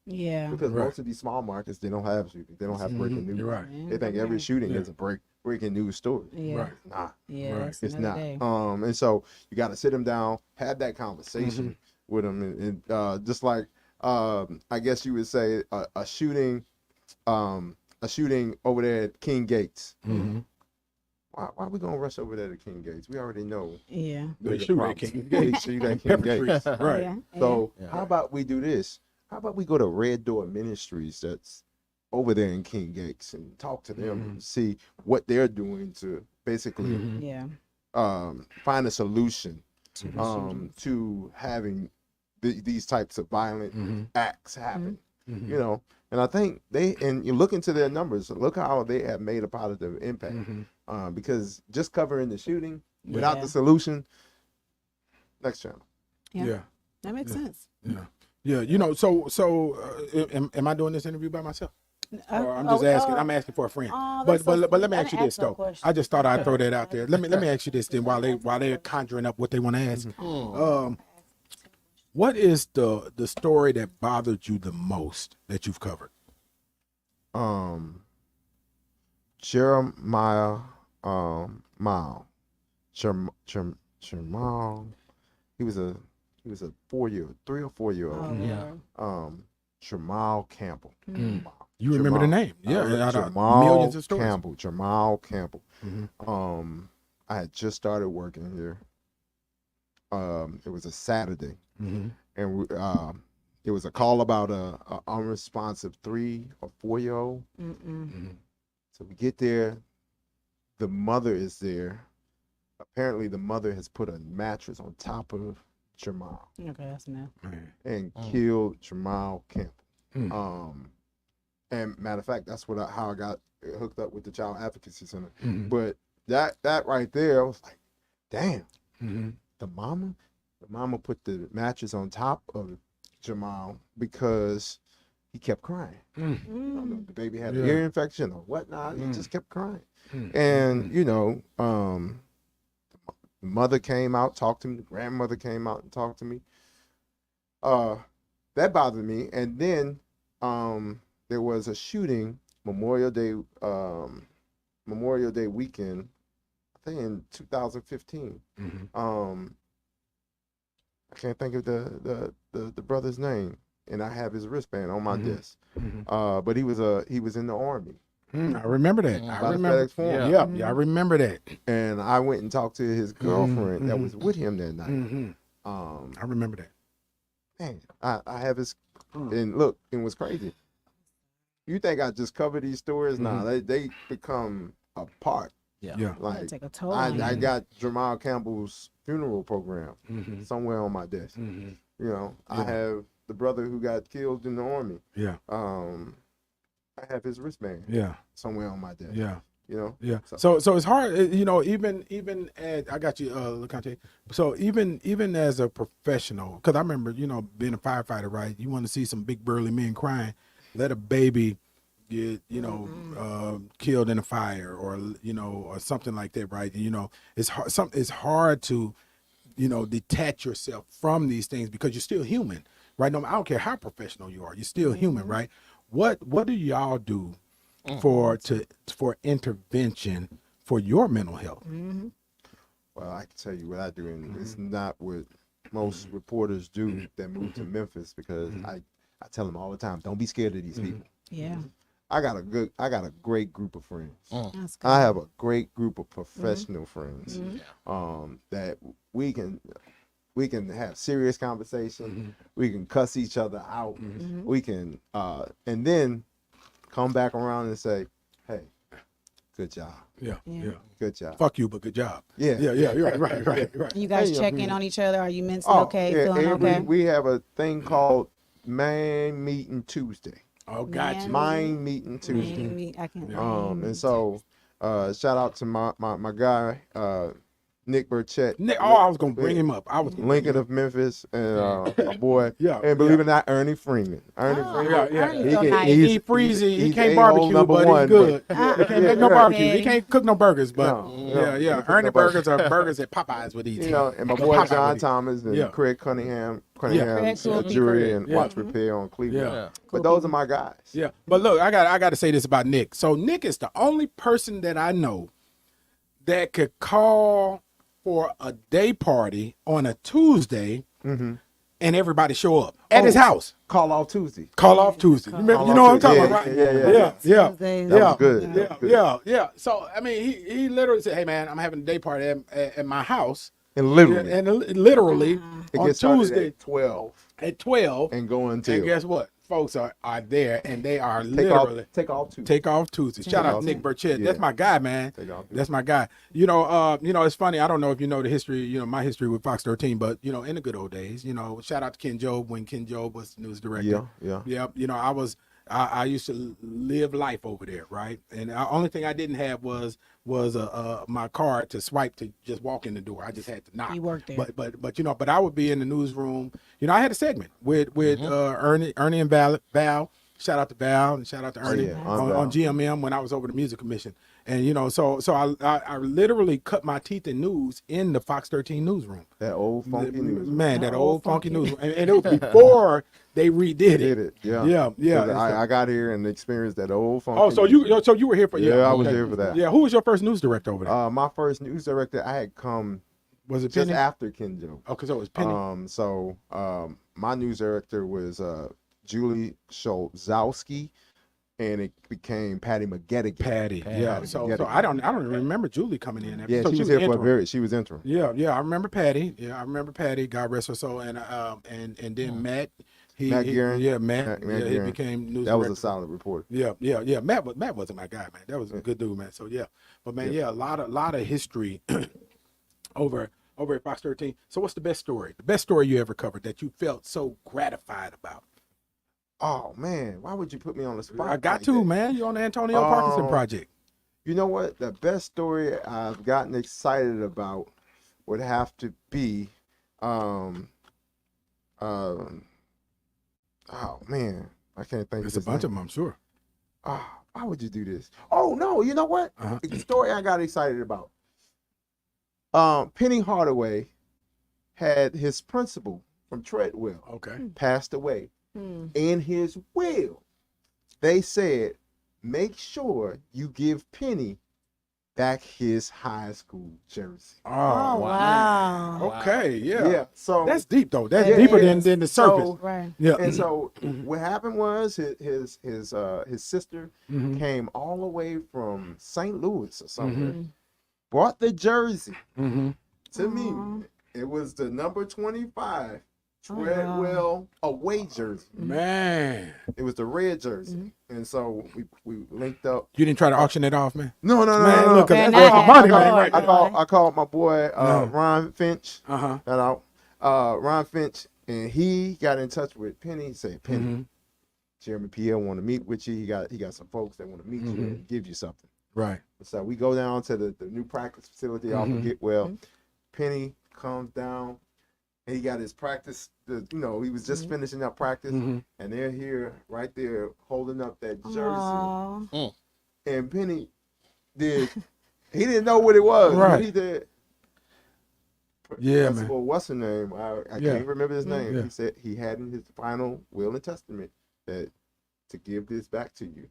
Yeah. Because most of these small markets, they don't have shootings. They don't have breaking news. You're right. They think every shooting is a breaking news story. Yeah. Right. It's not. Yeah. Right. It's It's another not. day. And so you got to sit them down, have that conversation with them, and just like I guess you would say a shooting over there at King Gates. Why are we gonna rush over there to King Gates? We already know. Yeah. They shoot at King Gates. They shoot at King Gates. Right. Yeah. So how about we do this? How about we go to Red Door Ministries that's over there in King Gates and talk to them and see what they're doing to basically Yeah. find a solution to having these types of violent acts happen. And I think you look into their numbers, look how they have made a positive impact. Because just covering the shooting without the solution, next channel. Yeah. That makes sense. Yeah. So am I doing this interview by myself? Or I'm just asking. I'm asking for a friend. But let me ask you this though. I just thought I'd throw that out there. Let me ask you this then while they're conjuring up what they want to ask. What is the story that bothered you the most that you've covered? Jeremiah Mile. Jeremiah. He was a 3 or 4 year old. Jamal Campbell. You remember the name? Yeah, Jamal millions of stories. Campbell. Jamal Campbell. I had just started working here. It was a Saturday, and it was a call about a unresponsive 3 or 4 year old. So we get there, the mother is there. Apparently, the mother has put a mattress on top of Jamal. Okay, that's enough. And killed Jamal Campbell. And matter of fact, that's how I got hooked up with the Child Advocacy Center. But that right there, I was like, damn. The mama put the mattress on top of Jamal because he kept crying. I don't know if the baby had an Yeah. ear infection or whatnot. He just kept crying. Mm. And, you know, mother came out, talked to me. The grandmother came out and talked to me. That bothered me. And then there was a shooting Memorial Day weekend, I think in 2015. I can't think of the brother's name, and I have his wristband on my desk. But he was in the Army. I remember that. I By the remember. FedEx Forum. Yeah, I remember that. And I went and talked to his girlfriend that was with him that night. I remember that. Man, I have his, and look, it was crazy. You think I just cover these stories? Nah, they become a part. Yeah. Like Take a toll I on you. got Jamal Campbell's funeral program somewhere on my desk. You know, I have the brother who got killed in the Army. Yeah. I have his wristband. Yeah. Somewhere on my desk. Yeah. You know. Yeah. So it's hard, you know, even as I got you, LeConte. So even as a professional, because I remember, you know, being a firefighter, right? You want to see some big burly men crying, let a baby get, you know, killed in a fire, or you know, or something like that, right? You know, it's hard. It's hard to, you know, detach yourself from these things because you're still human, right? No, I don't care how professional you are, you're still human, right? What do y'all do for intervention for your mental health? Well, I can tell you what I do, and it's not what most reporters do that move to Memphis, because I tell them all the time, don't be scared of these people. Yeah. I got a great group of friends. That's good. I have a great group of professional friends that we can have serious conversation. We can cuss each other out. We can and then come back around and say, hey, good job. Yeah. Good job. Fuck you, but good job. Yeah. You're right. You guys check in on each other. Are you mentally okay? Yeah, Feeling okay? we have a thing called Mind Meeting Tuesday. Oh, got you. Mind Meeting Tuesday. I can. And so shout out to my guy, Nick Burchett. Nick, I was gonna bring him up. I was Lincoln of Memphis, and my boy. Yeah, and believe it or not, Ernie Freeman. Ernie Freeman. Ernie's so nice. He freezy. He can't A-hole barbecue, number but one, he's good. but- He can't make no barbecue. He can't cook no burgers, but No. yeah. Cook Ernie no burgers. burgers are burgers that Popeyes would eat. You know, and my But boy Popeye John would eat. Thomas and Yeah. Craig Cunningham's Craig cool jury people. and Watch Repair on Cleveland. Yeah. But those are my guys. Yeah, but look, I got to say this about Nick. So Nick is the only person that I know that could call for a day party on a Tuesday and everybody show up at his house. Call off Tuesday. Call off Tuesday. You know what I'm talking about, right? Yeah. Tuesdays. That was good. Yeah. So I mean, he literally said, "Hey man, I'm having a day party at my house." And literally, and literally it on gets started Tuesday at 12 at 12, and go until. and guess what? Folks are there, and they are literally Take off Tuesday. Take off Tuesday. Shout out to Nick Burchett. Yeah. That's my guy, man. Take off Tuesday. That's my guy. You know, it's funny. I don't know if you know the history. You know my history with Fox 13, but you know, in the good old days, you know, shout out to Ken Job when Ken Job was the news director. Yeah. You know, I used to live life over there, right? And the only thing I didn't have was my card to swipe to just walk in the door. I just had to knock. You worked there. But you know, but I would be in the newsroom. You know, I had a segment with Ernie and Val. Shout out to Val and shout out to Ernie on GMM when I was over the Music Commission. And you know, so I literally cut my teeth in news in the Fox 13 newsroom. That old funky news. Man, that old funky newsroom. And it was before they redid it. Yeah. Yeah. I got here and experienced that old funky. Oh, so you were here for I was here for that. Yeah, who was your first news director over there? My first news director, I had come Was it just Penny? after Ken Job. Oh, because it was Penny. My news director was Julie Schulzowski, and it became Patty McGettigan. Patty. Yeah. So I don't even remember Julie coming in. Yeah, so she was here for she was interim. Yeah. I remember Patty. Yeah, I remember Patty. God rest her soul. And then Matt. Matt Guerin. Yeah, Matt. Matt He Guerin. became news That was director. a solid report. Yeah. Matt wasn't my guy, man. That was a good dude, man. So yeah, but man, a lot of history over at Fox 13. So what's the best story? The best story you ever covered that you felt so gratified about? Oh man, why would you put me on the spot? I got like to, that? man. You're on the Antonio Parkinson project. You know what? The best story I've gotten excited about would have to be, oh man, I can't think. There's of a bunch of them, I'm sure. Why would you do this? Oh no, you know what? It's a story I got excited about. Penny Hardaway had his principal from Treadwell passed away. In his will, they said, make sure you give Penny back his high school jersey. Oh, wow. Okay, yeah. Yeah. So that's deep though. That's deeper than the surface. So, Right. Yeah. And so what happened was his sister came all the way from St. Louis or somewhere, brought the jersey to me. It was the number 25 Treadwell away jersey. Man, it was the red jersey, and so we linked up. You didn't try to auction it off, man? No. Look, that's worth my money, man. Right there. I called my boy Ron Finch. Shout out, Ron Finch, and he got in touch with Penny. He said, Penny, Jeremy Pierre want to meet with you. He got some folks that want to meet you and give you something. Right. So we go down to the new practice facility off of Getwell. Penny comes down. He got his practice, he was just finishing up practice, and they're here, right there, holding up that jersey. And Penny he didn't know what it was. Right. He did. Yeah, man. What's her name? I can't remember his name. Yeah. He said he had in his final will and testament that to give this back to you.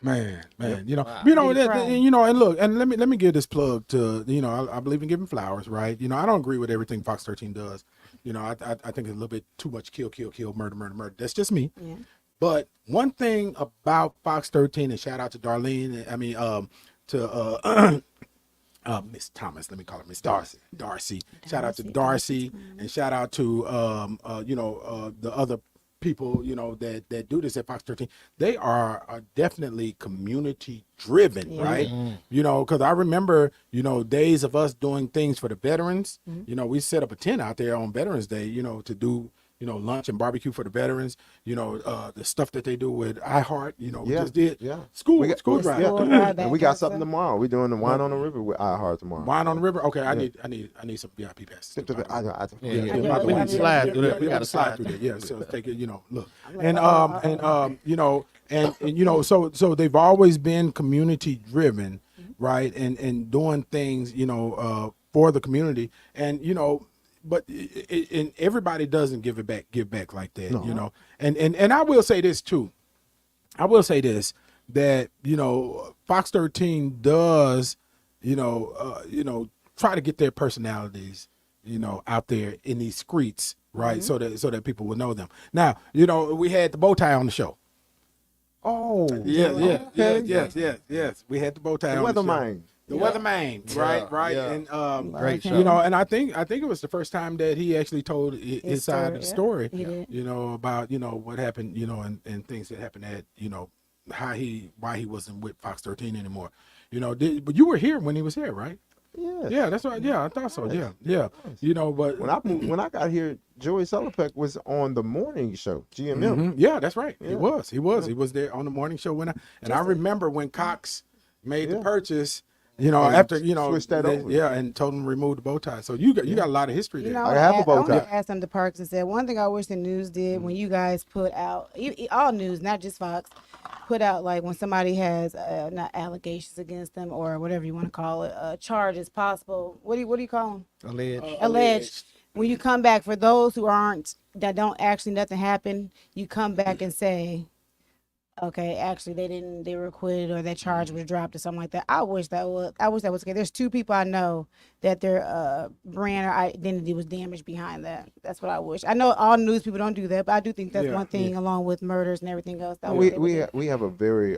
Man, Yep. and look, and let me give this plug to, I believe in giving flowers, right? I don't agree with everything Fox 13 does. I think it's a little bit too much kill, murder. That's just me. Yeah. But one thing about Fox 13, and shout out to Darlene, to Miss Thomas, let me call her Miss Darcy. Shout out to Darcy, and shout out to the other people that do this at Fox 13. They are definitely community driven, right? Because I remember days of us doing things for the veterans. We set up a tent out there on Veterans Day to do lunch and barbecue for the veterans. The stuff that they do with iHeart. We just did school drive. And we got something tomorrow. We're doing the Wine on the River with iHeart tomorrow. Wine on the River. Okay, I need some VIP passes. We need to slide through that. We got to slide through that. Yeah, so take it. Look, so they've always been community driven, right? And doing things, for the community, and but and everybody doesn't give back like that, And I will say this too. That Fox 13 does, try to get their personalities, out there in these streets, right? So that people will know them. Now, we had the bow tie on the show. Oh, yes. We had the bow tie on the show. Weatherman. The Weatherman, right, yeah. and Great show. and I think it was the first time that he actually told his side of the story, about what happened, and things that happened at why he wasn't with Fox 13 anymore, but you were here when he was here, right? Yeah, that's right. Yeah, I thought so. Yeah. But when I got here, Joey Sellepeck was on the morning show, GMM. Yeah, that's right. Yeah. He was there on the morning show I remember when Cox made the purchase. After switched that over. Yeah, and told him to remove the bow tie. So you got a lot of history there. I have a bow tie. I want to ask something to Parks and said. One thing I wish the news did when you guys put out all news, not just Fox, put out like when somebody has not allegations against them or whatever you want to call it, charges possible. What do you call them? Alleged. When you come back, for those who that don't actually nothing happened, you come back and say, okay, actually they were acquitted or that charge was dropped or something like that. I wish that was okay. There's two people I know that their brand or identity was damaged behind that. That's what I wish. I know all news people don't do that, but I do think that's one thing along with murders and everything else. We have a very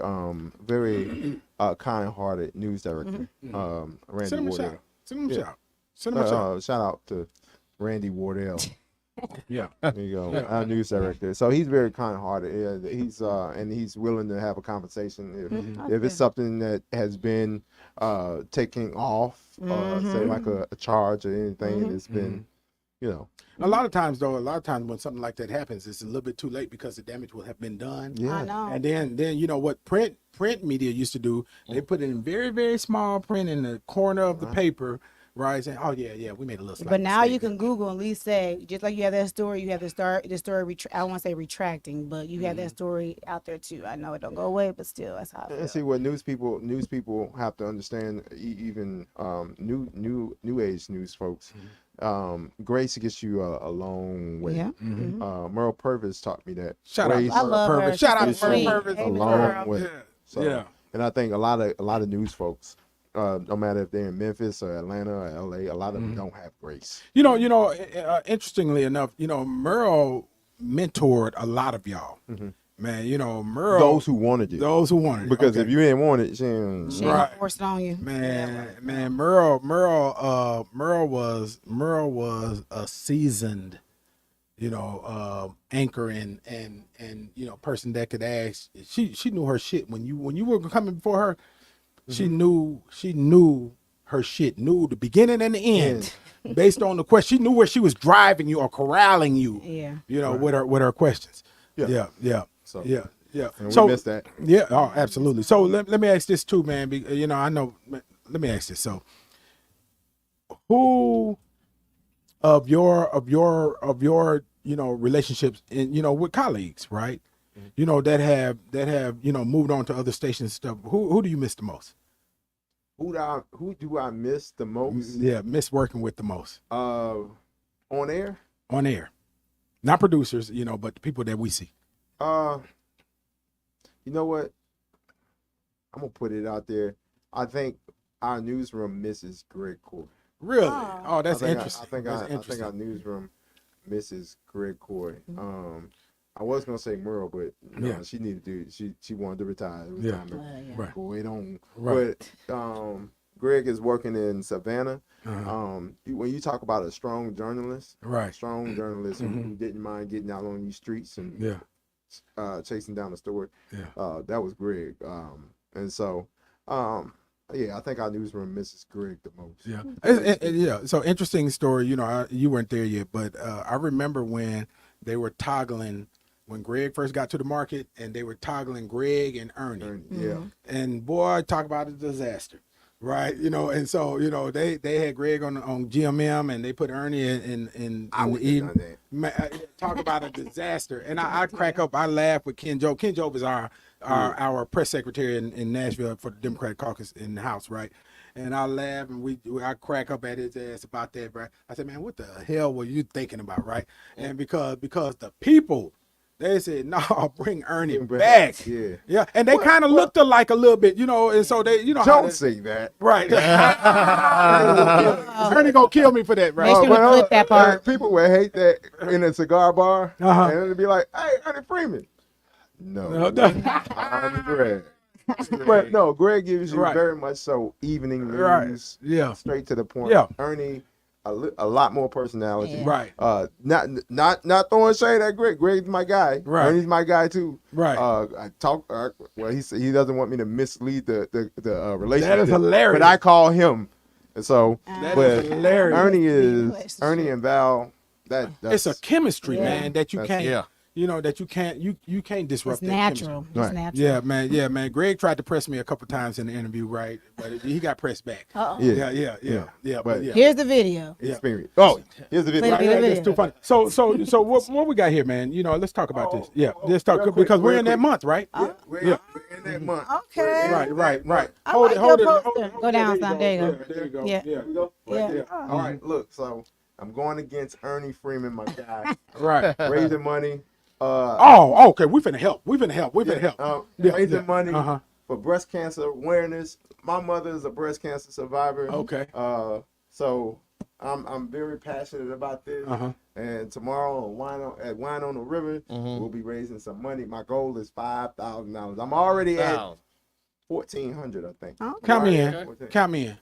kind-hearted news director, Randy Wardell. Send him a shout. Shout out to Randy Wardell. Yeah, there you go. Our news director. So he's very kind-hearted. He's willing to have a conversation if it's something that has been taking off, say like a charge or anything, and it's been, A lot of times when something like that happens, it's a little bit too late because the damage will have been done. Yeah. I know. And then what print media used to do, they put it in very, very small print in the corner of the paper. right? Saying, oh yeah, we made a little slight But now you mistake. can Google and at least say, just like you have that story, you have the story. I don't want to say retracting, but you have that story out there too. I know it don't go away, but still, that's how I feel. And see what news people have to understand, even new age news folks. Grace gets you a long way. Yeah. Merle Purvis taught me that. Shout out Grace to I love Merle her. Purvis. Shout out She's to Merle sweet. Purvis. a Hey, long Merle. way. Yeah. So, Yeah. and I think a lot of news folks, no matter if they're in Memphis or Atlanta or LA, a lot of them don't have grace. Interestingly enough, Merle mentored a lot of y'all. Man, Merle. Those who wanted it. Because okay. if you didn't want it, She ain't Right. forced on you. Man, Merle was a seasoned, anchor and person that could ask. She knew her shit when you were coming before her. She knew her shit, knew the beginning and the end, based on the question. She knew where she was driving you or corralling you. Yeah. With her questions. Yeah. So Yeah. And so we missed that. Yeah. Oh, absolutely. So let me ask this too, man. I know. Let me ask this. So, who of your relationships with colleagues, right? That have moved on to other stations and stuff. Who do you miss the most? Who do I miss the most? Yeah, miss working with the most. On air? On air, not producers, but the people that we see. You know what? I'm gonna put it out there. I think our newsroom misses Greg Court. Really? Oh, that's interesting. I think our newsroom misses Greg Court. I was gonna say Merle, but she needed to. She wanted to retire. It was time to go it on. Right. But Greg is working in Savannah. When you talk about a strong journalist, strong journalist who didn't mind getting out on these streets and chasing down the story, that was Greg. And so, I think our newsroom misses Greg the most. Yeah. So interesting story. You weren't there yet, but I remember when they were toggling. When Greg first got to the market, and they were toggling Greg and Ernie. And boy, talk about a disaster, right? And so they had Greg on GMM, and they put Ernie in I the would evening. Talk about a disaster. And I crack up, I laugh with Ken Job. Ken Job is our press secretary in Nashville for the Democratic caucus in the House, right? And I laugh and I crack up at his ass about that, right? I said, man, what the hell were you thinking about, right? And because the people. They said, no, bring Ernie back. Yeah. And they kind of looked alike a little bit, and so they, Don't say that. Right. Ernie gonna kill me for that, right? Make sure we clip that part. People would hate that in a cigar bar, and it'd be like, hey, Ernie Freeman. No. I'm Greg. But no, Greg gives you very much so evening news, straight to the point. Ernie, a lot more personality. Right. Not throwing shade at Greg. Greg's my guy. Right. Ernie's my guy too. Right. I talk. Well, he said he doesn't want me to mislead the relationship. That is hilarious. But I call him. And so, That is hilarious. Ernie and Val. It's a chemistry, man, that you can't. Yeah. That you can't disrupt. It's that natural. chemistry. It's natural. Yeah, man. Greg tried to press me a couple times in the interview, right? But he got pressed back. Yeah. But Here's the video. Experience. Oh, here's the video. Play the video. That's too funny. So what we got here, man? Let's talk about this. Yeah, let's talk because we're in that month, right? We're in that month. Okay. Right. I Hold like it. your poster. Go down, son. There you go. There you go. Yeah. Here we go. Right Yeah. there. All right, look. So I'm going against Ernie Freeman, my guy. Right. Raising money. Okay. We finna help. Raising money for breast cancer awareness. My mother is a breast cancer survivor. Okay. So I'm very passionate about this. And tomorrow at Wine on the River, we'll be raising some money. My goal is $5,000. I'm already at $1,400, I think. Okay. Count me in.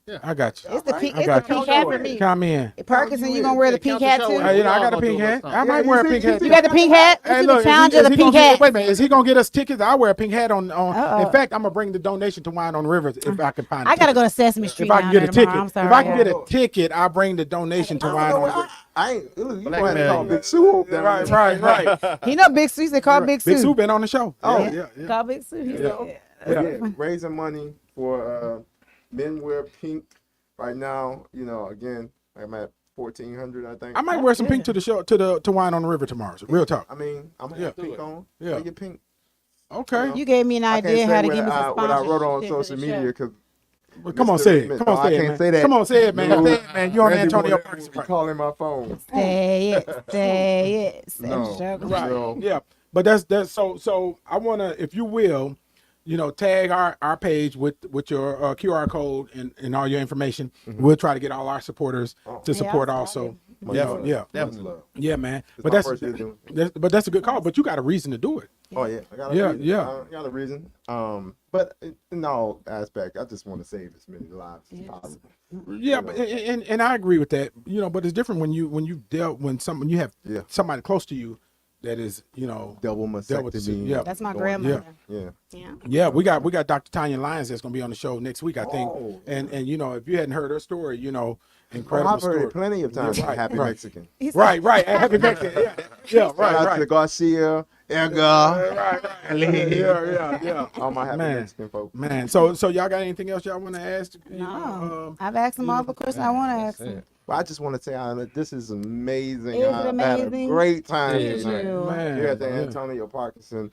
Yeah. I got you. It's the pink got you. hat for me. Count me in. Parkinson, you gonna wear the pink hat too? I got a pink hat. I might wear a pink hat. You got the pink hat? Hey, This is look, the challenge of the pink hat. Wait a minute. Is he gonna get us tickets? I wear a pink hat on. In fact, I'm gonna bring the donation to Wine on the River if I can find it. I gotta go to Sesame Street. If I can get a ticket. I'm sorry. If I can get a ticket, I'll bring the donation to Wine on the River. I ain't. Look, you gonna have to call Big Sue over there. Right. He know Big Sue. He said call Big Sue. Big Sue been on the show. Oh, Call Big Sue. He said, Raising money for Men Wear Pink right now, again, I'm at 1,400, I think. I might wear some pink to the show to Wine on the River tomorrow. So real talk. I mean, I'm gonna have pink on. Yeah. Get pink. Okay. You gave me an idea how to give me some what I wrote on sponsorship for social the media show. because. Well, come on, say it. Come on, say it, man. Say that. Come on, say it, man. No, Say it, man. You on Reggie Antonio Williams Parkinson. will be calling my phone. Say it. Say it. Say No. the show. Right. No. Yeah. But that's so I wanna, if you will, tag our page with your QR code and all your information. We'll try to get all our supporters to support also. Definitely. Yeah, man. It's But my first year doing it. that's a good call. But you got a reason to do it. Oh yeah, I got a reason. I got a reason. But in all aspects, I just want to save as many lives as possible. Yeah, but and I agree with that. But it's different when you you have somebody close to you that is double mastectomy. Yeah, That's my grandmother. Yeah. We got Dr. Tanya Lyons that's gonna be on the show next week, I think. And if you hadn't heard her story, incredible I've heard story. it plenty of times. Happy Mexican. Right. Happy Mexican. Yeah. Shout out to Garcia, Edgar. Yeah. All my happy Mexican folks. Man, so y'all got anything else y'all want to ask? No, I've asked them all the questions I want to ask them. Well, I just want to say, this is amazing. Is it I've had a amazing? great time Thank tonight. you. Man, Here at the Antonio Parkinson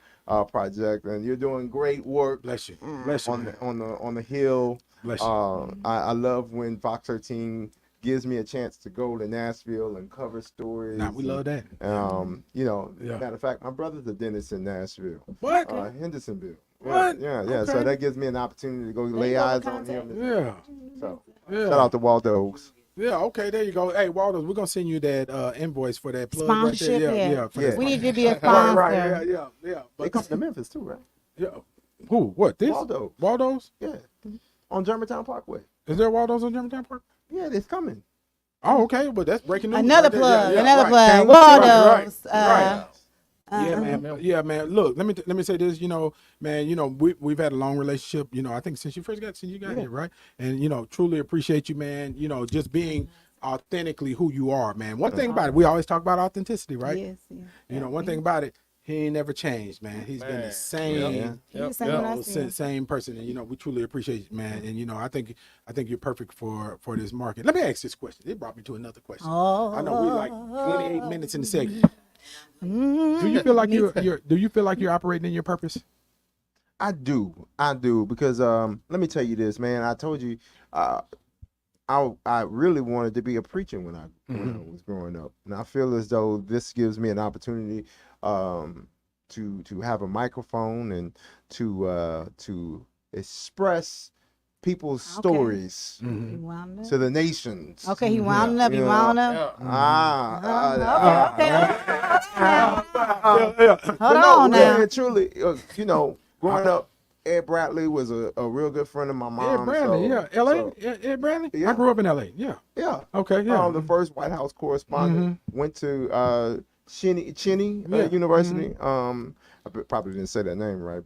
project, and you're doing great work. Bless you. Bless you. On the hill. Bless you. I love when Fox 13 gives me a chance to go to Nashville and cover stories. We love that. Matter of fact, my brother's a dentist in Nashville. What? Hendersonville. What? Yeah. Okay. So that gives me an opportunity to go lay eyes on him. Yeah. So Yeah. shout out to Waldo's. Yeah, okay, there you go. Hey, Waldo, we're gonna send you that invoice for that plug Sponsorship, right there. Yeah. We need you to be a sponsor. Right. Yeah. They But come to Memphis too, right? yeah. Who? What? This? Waldo. Waldo's? Yeah. On Germantown Parkway. Is there Waldo's on Germantown Park? Yeah, it's coming. Oh, okay. Well, that's breaking news. Another right there. plug. Yeah, Another right. plug. Right. Waldo's. Yeah, man. Look, let me say this. Man. We've had a long relationship. I think since you got here, right? And truly appreciate you, man. Just being authentically who you are, man. One thing about it, we always talk about authenticity, right? Yes. One thing about it, he ain't never changed, man. He's been the same, same person, and we truly appreciate you, man. And I think you're perfect for this market. Let me ask this question. It brought me to another question. I know we're like 28 minutes in the segment. Do you feel like you're operating in your purpose? I do because let me tell you this, man. I told you I really wanted to be a preacher when I was growing up, and I feel as though this gives me an opportunity to have a microphone and to express people's stories to the nations. Okay, he wound up. Hold on now. Man, truly, growing up, Ed Bradley was a real good friend of my mom. Ed Bradley, L.A. Ed Bradley. Yeah. I grew up in L.A. Yeah. Okay. Yeah. The first White House correspondent. Went to Cheney University. I probably didn't say that name right,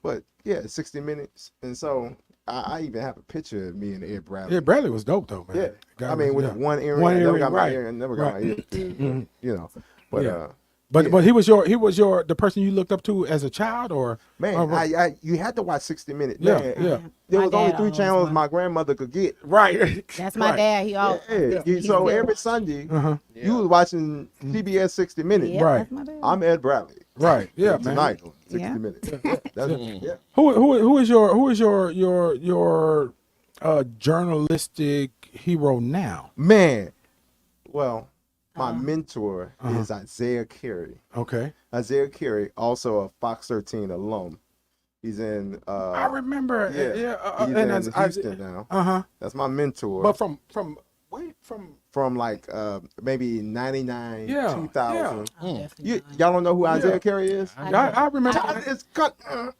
but 60 Minutes, and so I even have a picture of me and Ed Bradley. Ed Bradley was dope though, man. Yeah. With one earring. Never got my earring. Never got my ear. But he was the person you looked up to as a child, or man, you had to watch 60 Minutes. Yeah. There was only 3 channels my grandmother could get. Right. That's my dad. He always. So every Sunday, you was watching CBS 60 Minutes. Yeah, right. That's my dad. I'm Ed Bradley. Right. Yeah, man. Tonight, 60 Yeah. Minutes. Who is your journalistic hero now? Man, well, my mentor is Isaiah Carey. Okay. Isaiah Carey, also a Fox 13 alum. He's in. I remember. He's in Houston now. That's my mentor. But from like maybe 99, Yeah, 2000. Yeah. Y'all don't know who Isaiah Carey is? I remember.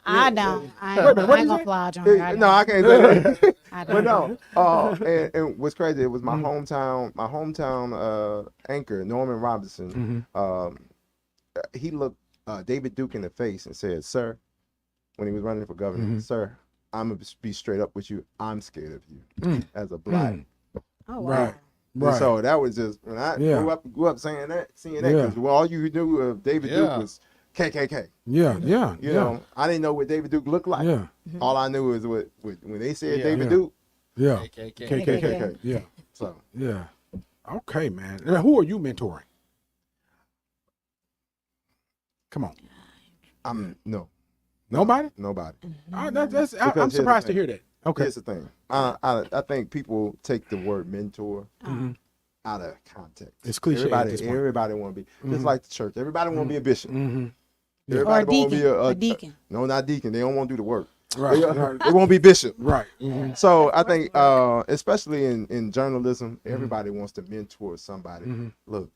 I don't. I ain't gonna fly, John. No, I can't say that. I But don't. no. And what's crazy? It was my hometown anchor, Norman Robinson. He looked David Duke in the face and said, "Sir," when he was running for governor, "Sir, I'm gonna be straight up with you. I'm scared of you as a black." Oh wow. Right. So that was just when I grew up seeing that because all you knew of David Duke was KKK. Yeah. You know, I didn't know what David Duke looked like. Yeah. All I knew is what when they said David Duke, Yeah. KKK. KKK. Yeah. So Yeah. Okay, man. Now, who are you mentoring? Come on. I'm no. Nobody? Nobody. I'm Because surprised here's the to thing. hear that. Okay. Here's the thing. I think people take the word mentor out of context. It's cliche at this point. Everybody want to be just like the church. Everybody want to be a bishop. Yeah. Or a Everybody want to deacon. be A deacon. No, not deacon. They don't want to do the work. Right. They won't be bishop. Right. So I think, especially in journalism, everybody wants to mentor somebody. Look,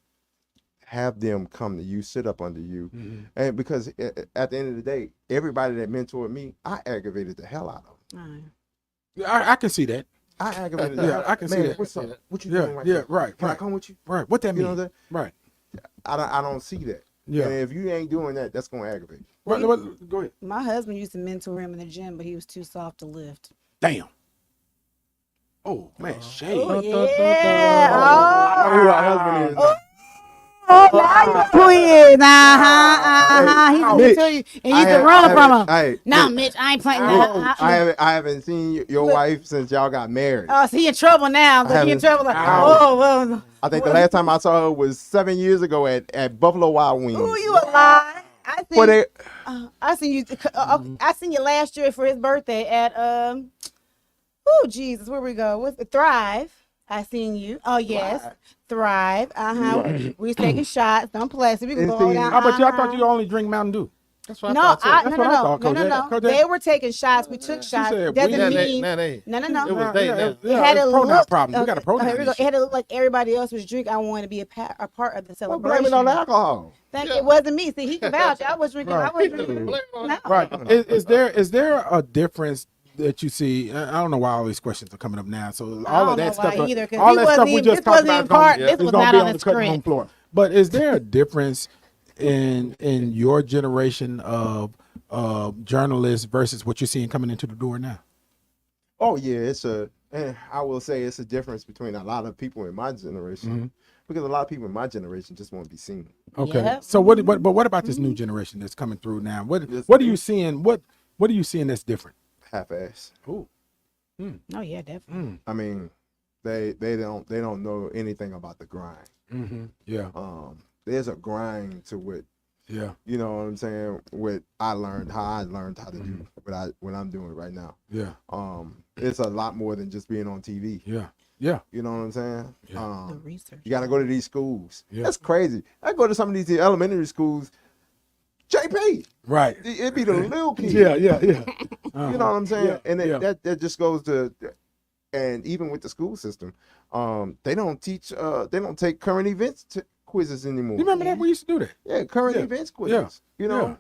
have them come to you, sit up under you, and because at the end of the day, everybody that mentored me, I aggravated the hell out of them. I can see that. I aggravated. Yeah, I can see that. What's up? What you Yeah, doing right yeah, now? right, Can I right. come with you? Right. What that You mean? know that? Right. I don't see that. Yeah. And if you ain't doing that, that's gonna aggravate. Go ahead. My husband used to mentor him in the gym, but he was too soft to lift. Damn. Oh man, shade. Oh, yeah. I know who our husband is. Oh, now you twins. He's gonna tell you, and you can run from him. Hey, No, Mitch, I ain't playing that. I haven't seen your wife since y'all got married. Oh, so he in trouble now. Look, he in trouble. Like, oh, well. I think the last time I saw her was 7 years ago at Buffalo Wild Wings. Ooh, you a lie. I seen you. Mm-hmm. I seen you last year for his birthday at oh Jesus, where we go? What's it? Thrive. I seen you. Oh yes, Thrive. We was taking shots. Don't play. So we can go down. But I thought you only drink Mountain Dew. That's what I thought too. No. They were taking shots. We took shots. Doesn't mean. No. It was It had a pronoun look. problem. We got a pronoun Here we go. issue. It had to look like everybody else was drinking. I wanted to be a part of the Well, celebration. blame it on the alcohol. It wasn't me. See, he can vouch. I was drinking. I was drinking. No. Right. Is there a difference that you see? I don't know why all these questions are coming up now. So all of that stuff, all that stuff we just talked about is going to be on the cutting room floor. But is there a difference in your generation of journalists versus what you're seeing coming into the door now? Oh yeah, I will say it's a difference between a lot of people in my generation, because a lot of people in my generation just want to be seen. Okay. Yep. So what about this new generation that's coming through now? What are you seeing? What are you seeing that's different? Half-ass. Ooh. Oh yeah, definitely. I mean, they don't know anything about the grind. Yeah. There's a grind to what. Yeah. You know what I'm saying? What I learned, how I learned how to do what I'm doing right now. Yeah. It's a lot more than just being on TV. Yeah. Yeah. You know what I'm saying? Yeah. The research. You got to go to these schools. Yeah. That's crazy. I go to some of these elementary schools. JP. Right. It'd be the little kids. Yeah. You know what I'm saying? Yeah, And yeah. that just goes to, and even with the school system, they don't teach. They don't take current events quizzes anymore. You remember that we used to do that? Yeah, current events quizzes. You know.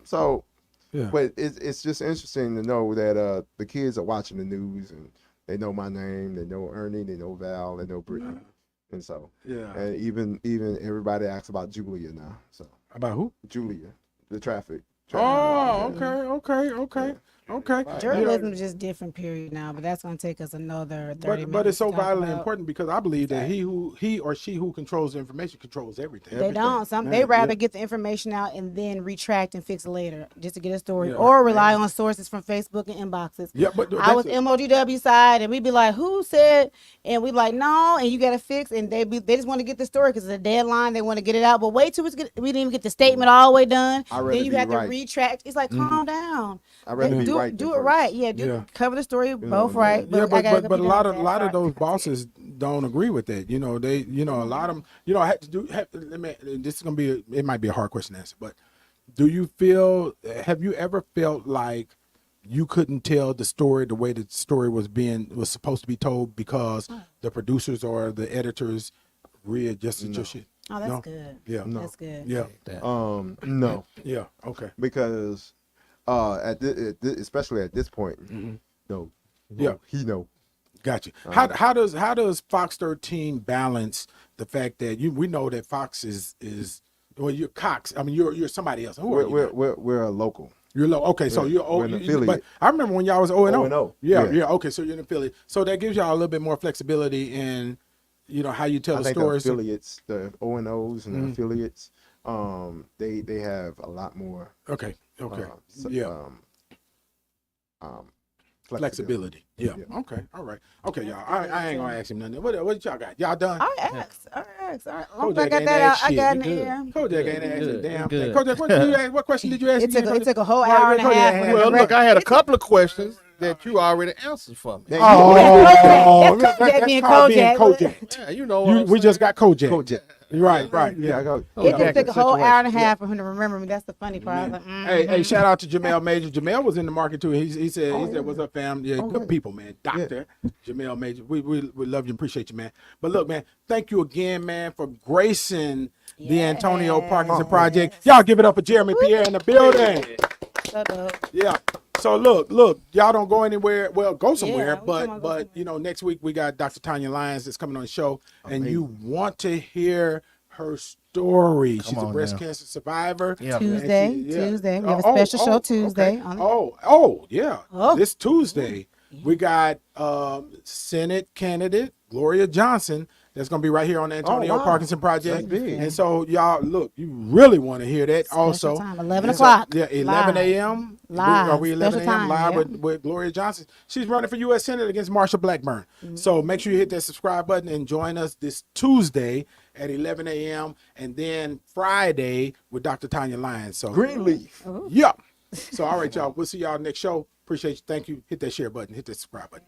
So. Yeah. But it's just interesting to know that the kids are watching the news and they know my name, they know Ernie, they know Val, they know Brittany, and so and even everybody asks about Julia now. So about who? Julia, the traffic. Oh, okay. Journalism is just different period now, but that's going to take us another 30 minutes. But it's so to talk vitally about. important because I believe that he or she who controls the information controls everything. They don't. They rather get the information out and then retract and fix it later, just to get a story, Yeah. or rely on sources from Facebook and inboxes. Yeah, but I was MOGW side, and we'd be like, "Who said?" And we'd be like, "No," and you got to fix. And they just want to get the story because it's a deadline. They want to get it out, but wait till we didn't even get the statement all the way done. Then you have to retract. It's like, calm down. I'd rather be right. Do it right. Yeah, cover the story both right. Yeah, but a lot of those those bosses don't agree with that. You know, a lot of them. You know, this is gonna be. It might be a hard question to answer, but have you ever felt like you couldn't tell the story the way the story was supposed to be told because the producers or the editors readjusted your shit? Oh, that's good. Yeah, that's good. Yeah. No. Yeah. Okay. Because especially at this point, no. Yeah. He know. Gotcha. How does Fox 13 balance the fact that we know that Fox is you're Cox. I mean you're somebody else. Who are you? We're a local. You're low. Okay, so we're an affiliate. But I remember when y'all was O&O. Yeah. Okay, so you're an affiliate. So that gives y'all a little bit more flexibility in, how you tell the stories. The affiliates, the O&Os and the affiliates, they have a lot more. Okay. Flexibility. Yeah. Okay. All right. Okay, y'all. I ain't gonna ask him nothing. What y'all got? Y'all done? I asked. All right. Kojak I got ain't that out. asked I shit. got in You the air. Kojak ain't asked a Good. damn Good. thing. Kojak, what question did you ask? It took a whole Right, hour and a Kojak half. had- Well, look, I had a couple of questions that you already answered for me. Oh, That's Kojak being called being Kojak. Kojak. Yeah, you know what I'm We just got Kojak. Kojak. Right. Yeah. I got It just Kojak took a whole situation. hour and a half for him to remember me. That's the funny part. I was like, Hey, shout out to Jamel Major. Jamel was in the market too. He said, "What's up, fam? Yeah, good people, man. Doctor Jamel Major. We love you and appreciate you, man. But look, man, thank you again, man, for gracing the Antonio Parkinson Project. Y'all give it up for Jeremy Pierre in the building. shut up. Yeah. So look, y'all don't go anywhere. Well, go somewhere, we come on, go but you know, next week we got Dr. Tanya Lyons that's coming on the show, and you want to hear her story. She's a breast cancer survivor. Yeah. Tuesday. We have a special show Tuesday. Okay. This Tuesday we got Senate candidate Gloria Johnson that's going to be right here on the Antonio Parkinson Project. And so y'all, look, you really want to hear that also. Time, 11 o'clock. Yeah, 11 a.m. Live. Are we 11 Special a.m. time, live yeah. with Gloria Johnson? She's running for U.S. Senate against Marsha Blackburn. So make sure you hit that subscribe button and join us this Tuesday at 11 a.m. and then Friday with Dr. Tanya Lyons. So Greenleaf. yeah. So all right, y'all. We'll see y'all next show. Appreciate you. Thank you. Hit that share button. Hit that subscribe button.